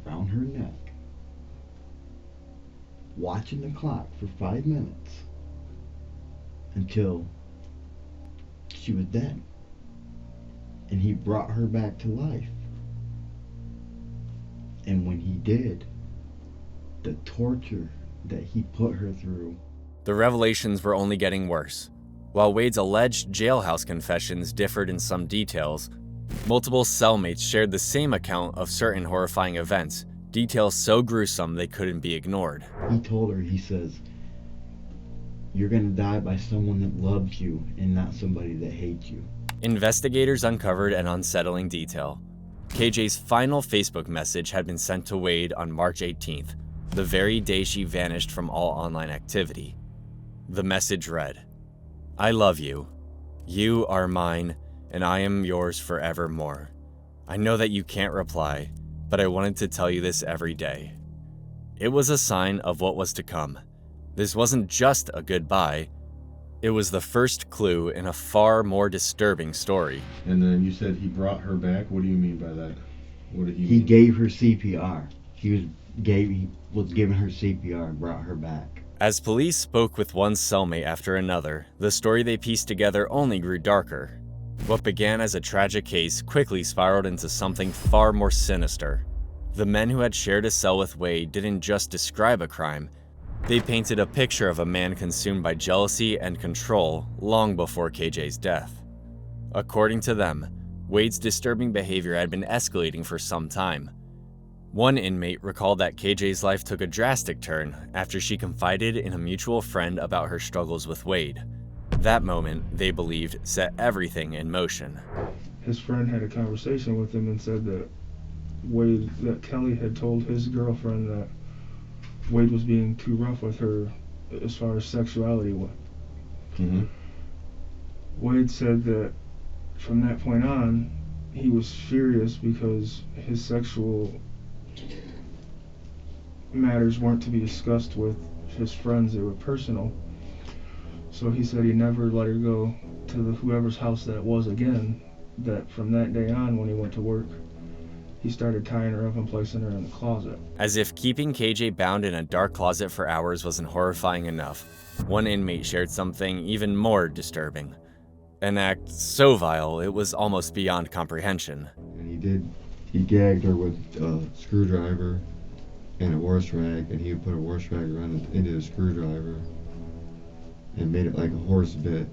around her neck, watching the clock for 5 minutes until she was dead. And he brought her back to life. And when he did, the torture that he put her through. The revelations were only getting worse. While Wade's alleged jailhouse confessions differed in some details, multiple cellmates shared the same account of certain horrifying events, details so gruesome they couldn't be ignored. He told her, he says, "You're gonna die by someone that loves you and not somebody that hates you." Investigators uncovered an unsettling detail. KJ's final Facebook message had been sent to Wade on March 18th, the very day she vanished from all online activity. The message read, "I love you. You are mine, and I am yours forevermore. I know that you can't reply, but I wanted to tell you this every day." It was a sign of what was to come. This wasn't just a goodbye. It was the first clue in a far more disturbing story. And then you said he brought her back? What do you mean by that? What did he He mean? gave her CPR. He was giving her CPR and brought her back. As police spoke with one cellmate after another, the story they pieced together only grew darker. What began as a tragic case quickly spiraled into something far more sinister. The men who had shared a cell with Wade didn't just describe a crime, they painted a picture of a man consumed by jealousy and control long before KJ's death. According to them, Wade's disturbing behavior had been escalating for some time. One inmate recalled that KJ's life took a drastic turn after she confided in a mutual friend about her struggles with Wade. That moment, they believed, set everything in motion. His friend had a conversation with him and said that Kelly had told his girlfriend that Wade was being too rough with her as far as sexuality went. Mm-hmm. Wade said that from that point on, he was furious because his sexual matters weren't to be discussed with his friends, they were personal. So he said he never let her go to whoever's house that was again, that from that day on when he went to work, he started tying her up and placing her in the closet. As if keeping KJ bound in a dark closet for hours wasn't horrifying enough, one inmate shared something even more disturbing. An act so vile it was almost beyond comprehension. And he gagged her with a screwdriver and a horse rag, and he would put a horse rag around into the screwdriver and made it like a horse bit.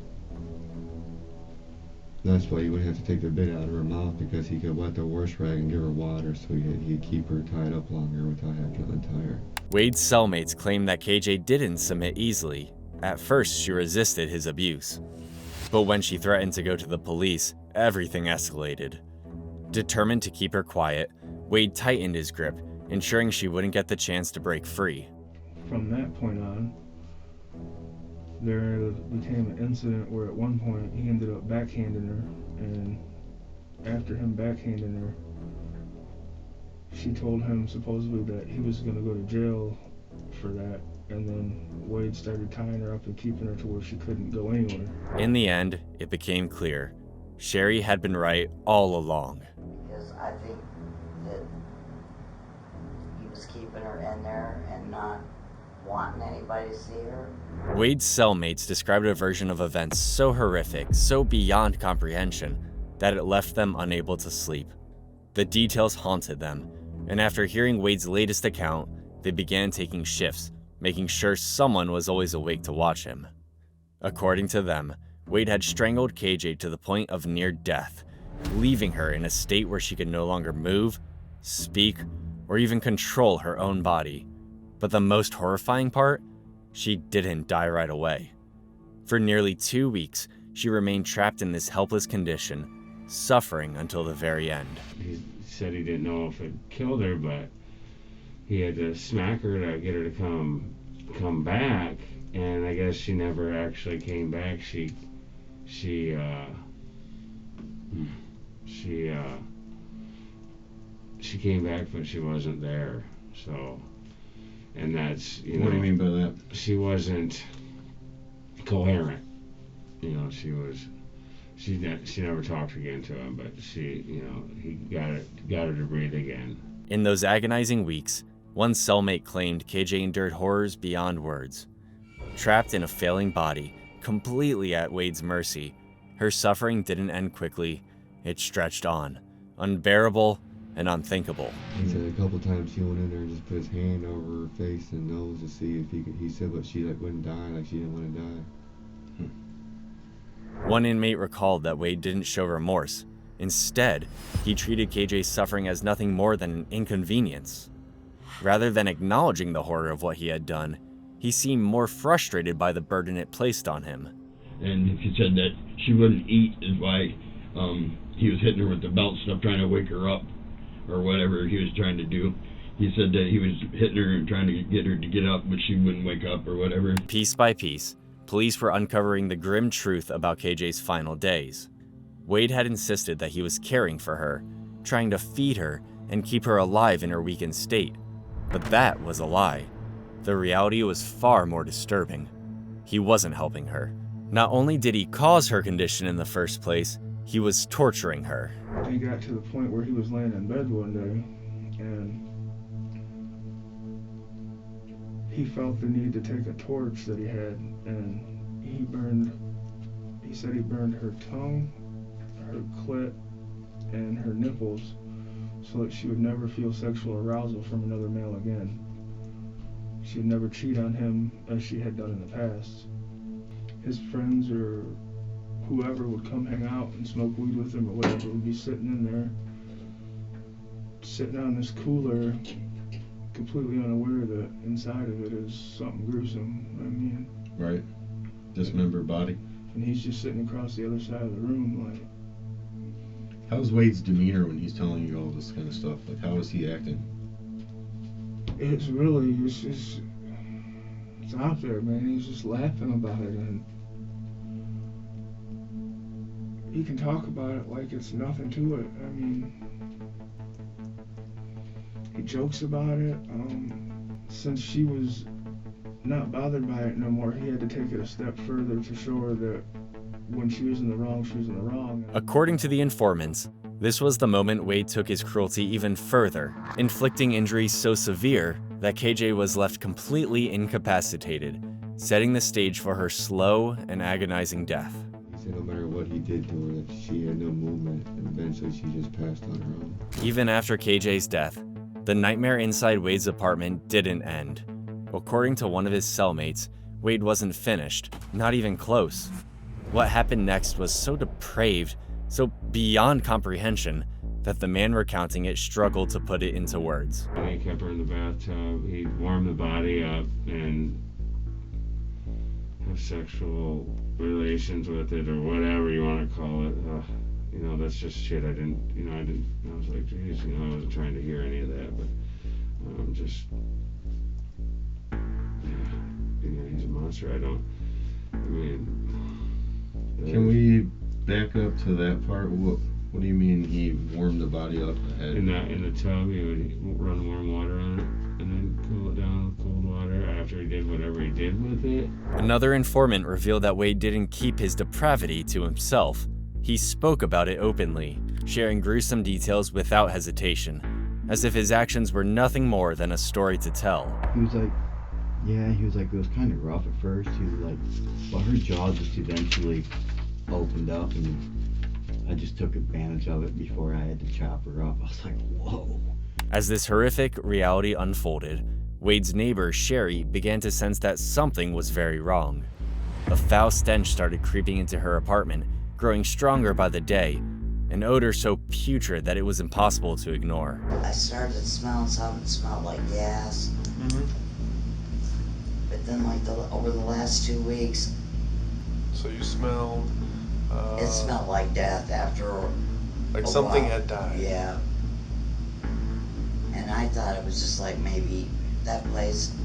That's why he wouldn't have to take the bit out of her mouth, because he could wet the horse rag and give her water, so he'd keep her tied up longer without having to untie her. Wade's cellmates claimed that KJ didn't submit easily. At first, she resisted his abuse. But when she threatened to go to the police, everything escalated. Determined to keep her quiet, Wade tightened his grip, ensuring she wouldn't get the chance to break free. From that point on, there became an incident where at one point he ended up backhanding her, and after him backhanding her, she told him supposedly that he was going to go to jail for that, and then Wade started tying her up and keeping her to where she couldn't go anywhere. In the end, it became clear. Sherry had been right all along. Because I think that he was keeping her in there and not wanting anybody to see her. Wade's cellmates described a version of events so horrific, so beyond comprehension, that it left them unable to sleep. The details haunted them, and after hearing Wade's latest account, they began taking shifts, making sure someone was always awake to watch him. According to them, Wade had strangled KJ to the point of near death, leaving her in a state where she could no longer move, speak, or even control her own body. But the most horrifying part? She didn't die right away. For nearly 2 weeks, she remained trapped in this helpless condition, suffering until the very end. He said he didn't know if it killed her, but he had to smack her to get her to come back, and I guess she never actually came back. She came back, but she wasn't there. So, and that's, you know. What do you mean by that? She wasn't coherent. You know, she never talked again to him, but he got her to breathe again. In those agonizing weeks, one cellmate claimed KJ endured horrors beyond words. Trapped in a failing body, completely at Wade's mercy, her suffering didn't end quickly. It stretched on, unbearable and unthinkable. He said a couple times he went in there and just put his hand over her face and nose to see if he could. He said, but she wouldn't die, like she didn't want to die. One inmate recalled that Wade didn't show remorse. Instead, he treated KJ's suffering as nothing more than an inconvenience. Rather than acknowledging the horror of what he had done, he seemed more frustrated by the burden it placed on him. And he said that she wouldn't eat is why he was hitting her with the belt stuff, trying to wake her up or whatever he was trying to do. He said that he was hitting her and trying to get her to get up, but she wouldn't wake up or whatever. Piece by piece, police were uncovering the grim truth about KJ's final days. Wade had insisted that he was caring for her, trying to feed her and keep her alive in her weakened state. But that was a lie. The reality was far more disturbing. He wasn't helping her. Not only did he cause her condition in the first place, he was torturing her. He got to the point where he was laying in bed one day, and he felt the need to take a torch that he had, and he said he burned her tongue, her clit, and her nipples so that she would never feel sexual arousal from another male again. She'd never cheat on him as she had done in the past. His friends or whoever would come hang out and smoke weed with him or whatever would be sitting in there, sitting on this cooler, completely unaware that inside of it is something gruesome. I mean, Right. Dismembered body. And he's just sitting across the other side of the room, like. How's Wade's demeanor when he's telling you all this kind of stuff? Like, how is he acting? It's out there, man. He's just laughing about it, and he can talk about it like it's nothing to it. I mean, he jokes about it. Since she was not bothered by it no more. He had to take it a step further to show her that when she was in the wrong, she was in the wrong. According to the informants, this was the moment Wade took his cruelty even further, inflicting injuries so severe that KJ was left completely incapacitated, setting the stage for her slow and agonizing death. He said no matter what he did to her, that she had no movement, and eventually she just passed on her own. Even after KJ's death, the nightmare inside Wade's apartment didn't end. According to one of his cellmates, Wade wasn't finished, not even close. What happened next was so depraved, so beyond comprehension, that the man recounting it struggled to put it into words. He kept her in the bathtub, he warmed the body up and have sexual relations with it, or whatever you want to call it. You know, that's just shit I was like, geez, you know, I wasn't trying to hear any of that, but he's a monster. Can we back up to that part? What do you mean he warmed the body up ahead? In the tub, he would run warm water on it and then cool it down with cold water after he did whatever he did with it. Another informant revealed that Wade didn't keep his depravity to himself. He spoke about it openly, sharing gruesome details without hesitation, as if his actions were nothing more than a story to tell. He was like, it was kind of rough at first. He was like, but her jaw just eventually opened up, and I just took advantage of it before I had to chop her up. I was like, whoa. As this horrific reality unfolded, Wade's neighbor, Sherry, began to sense that something was very wrong. A foul stench started creeping into her apartment, growing stronger by the day, an odor so putrid that it was impossible to ignore. I started smelling something that smelled like gas. Mm-hmm. But then, over the last 2 weeks, So you smelled... it smelled like death after like a something while. had died. Yeah. And I thought it was just like maybe that place.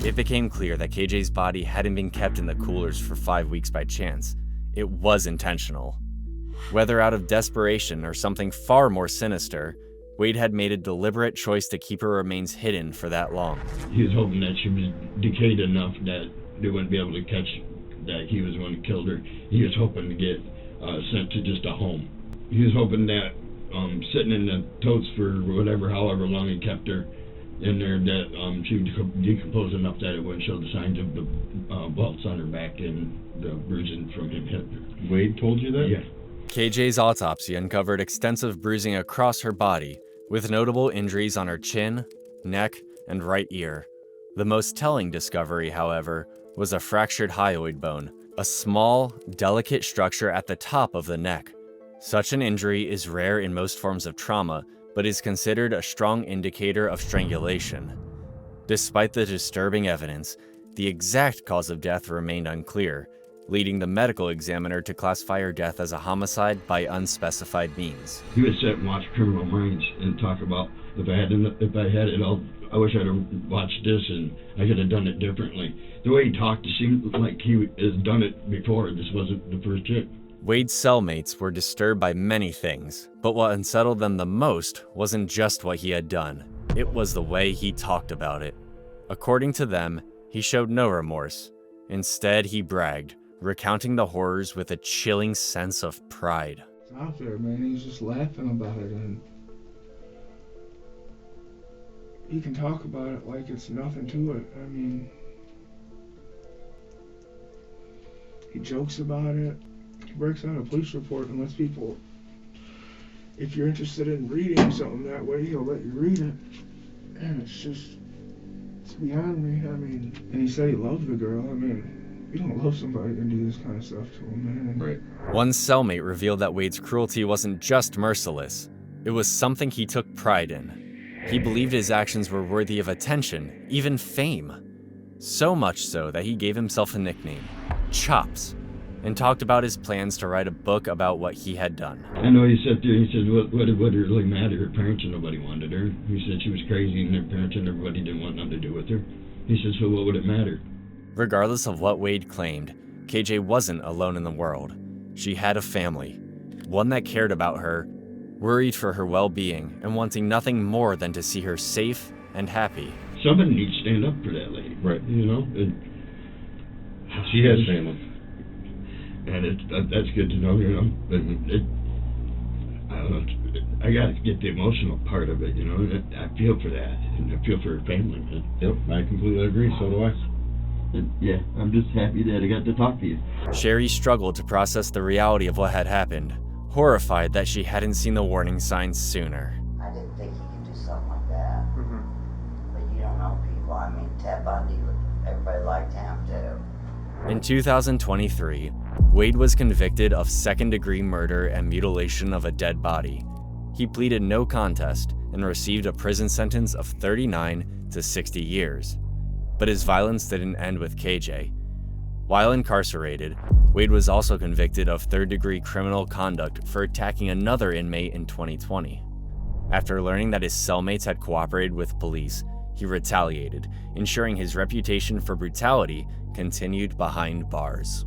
It became clear that KJ's body hadn't been kept in the coolers for 5 weeks by chance. It was intentional. Whether out of desperation or something far more sinister, Wade had made a deliberate choice to keep her remains hidden for that long. He was hoping that she was decayed enough that they wouldn't be able to catch that he was the one who killed her. He was hoping to get sent to just a home. He was hoping that sitting in the totes for however long he kept her in there, that she would decompose enough that it wouldn't show the signs of the welts on her back and the bruising from him hitting her. Wade told you that? Yeah. KJ's autopsy uncovered extensive bruising across her body, with notable injuries on her chin, neck, and right ear. The most telling discovery, however, was a fractured hyoid bone, a small, delicate structure at the top of the neck. Such an injury is rare in most forms of trauma, but is considered a strong indicator of strangulation. Despite the disturbing evidence, the exact cause of death remained unclear, leading the medical examiner to classify her death as a homicide by unspecified means. He would sit and watch Criminal Minds and talk about, if I had it all, I wish I'd have watched this and I could have done it differently. The way he talked, it seemed like he has done it before. This wasn't the first hit. Wade's cellmates were disturbed by many things, but what unsettled them the most wasn't just what he had done. It was the way he talked about it. According to them, he showed no remorse. Instead, he bragged, recounting the horrors with a chilling sense of pride. It's out there, man. He's just laughing about it, and he can talk about it like it's nothing to it. I mean, he jokes about it. He breaks out a police report and lets people, if you're interested in reading something that way, he'll let you read it. And it's beyond me. I mean, and he said he loved the girl. I mean, you don't love somebody and do this kind of stuff to him, man. Right. One cellmate revealed that Wade's cruelty wasn't just merciless. It was something he took pride in. He believed his actions were worthy of attention, even fame. So much so that he gave himself a nickname, Chops, and talked about his plans to write a book about what he had done. I know he sat there, he said, what would it really matter? Her parents and nobody wanted her. He said she was crazy and her parents and everybody didn't want nothing to do with her. He said, so what would it matter? Regardless of what Wade claimed, KJ wasn't alone in the world. She had a family, one that cared about her, worried for her well-being, and wanting nothing more than to see her safe and happy. somebody needs to stand up for that lady. Right. You know? She has family. And that's good to know, you know. But I don't know. I got to get the emotional part of it, you know. I feel for that, and I feel for her family, man. Yep, I completely agree. So do I. And yeah, I'm just happy that I got to talk to you. Sherry struggled to process the reality of what had happened, horrified that she hadn't seen the warning signs sooner. I didn't think he could do something like that. But you don't know people. I mean, Ted Bundy, everybody liked him too. In 2023, Wade was convicted of second-degree murder and mutilation of a dead body. He pleaded no contest and received a prison sentence of 39 to 60 years. But his violence didn't end with KJ. While incarcerated, Wade was also convicted of third-degree criminal conduct for attacking another inmate in 2020. After learning that his cellmates had cooperated with police, he retaliated, ensuring his reputation for brutality continued behind bars.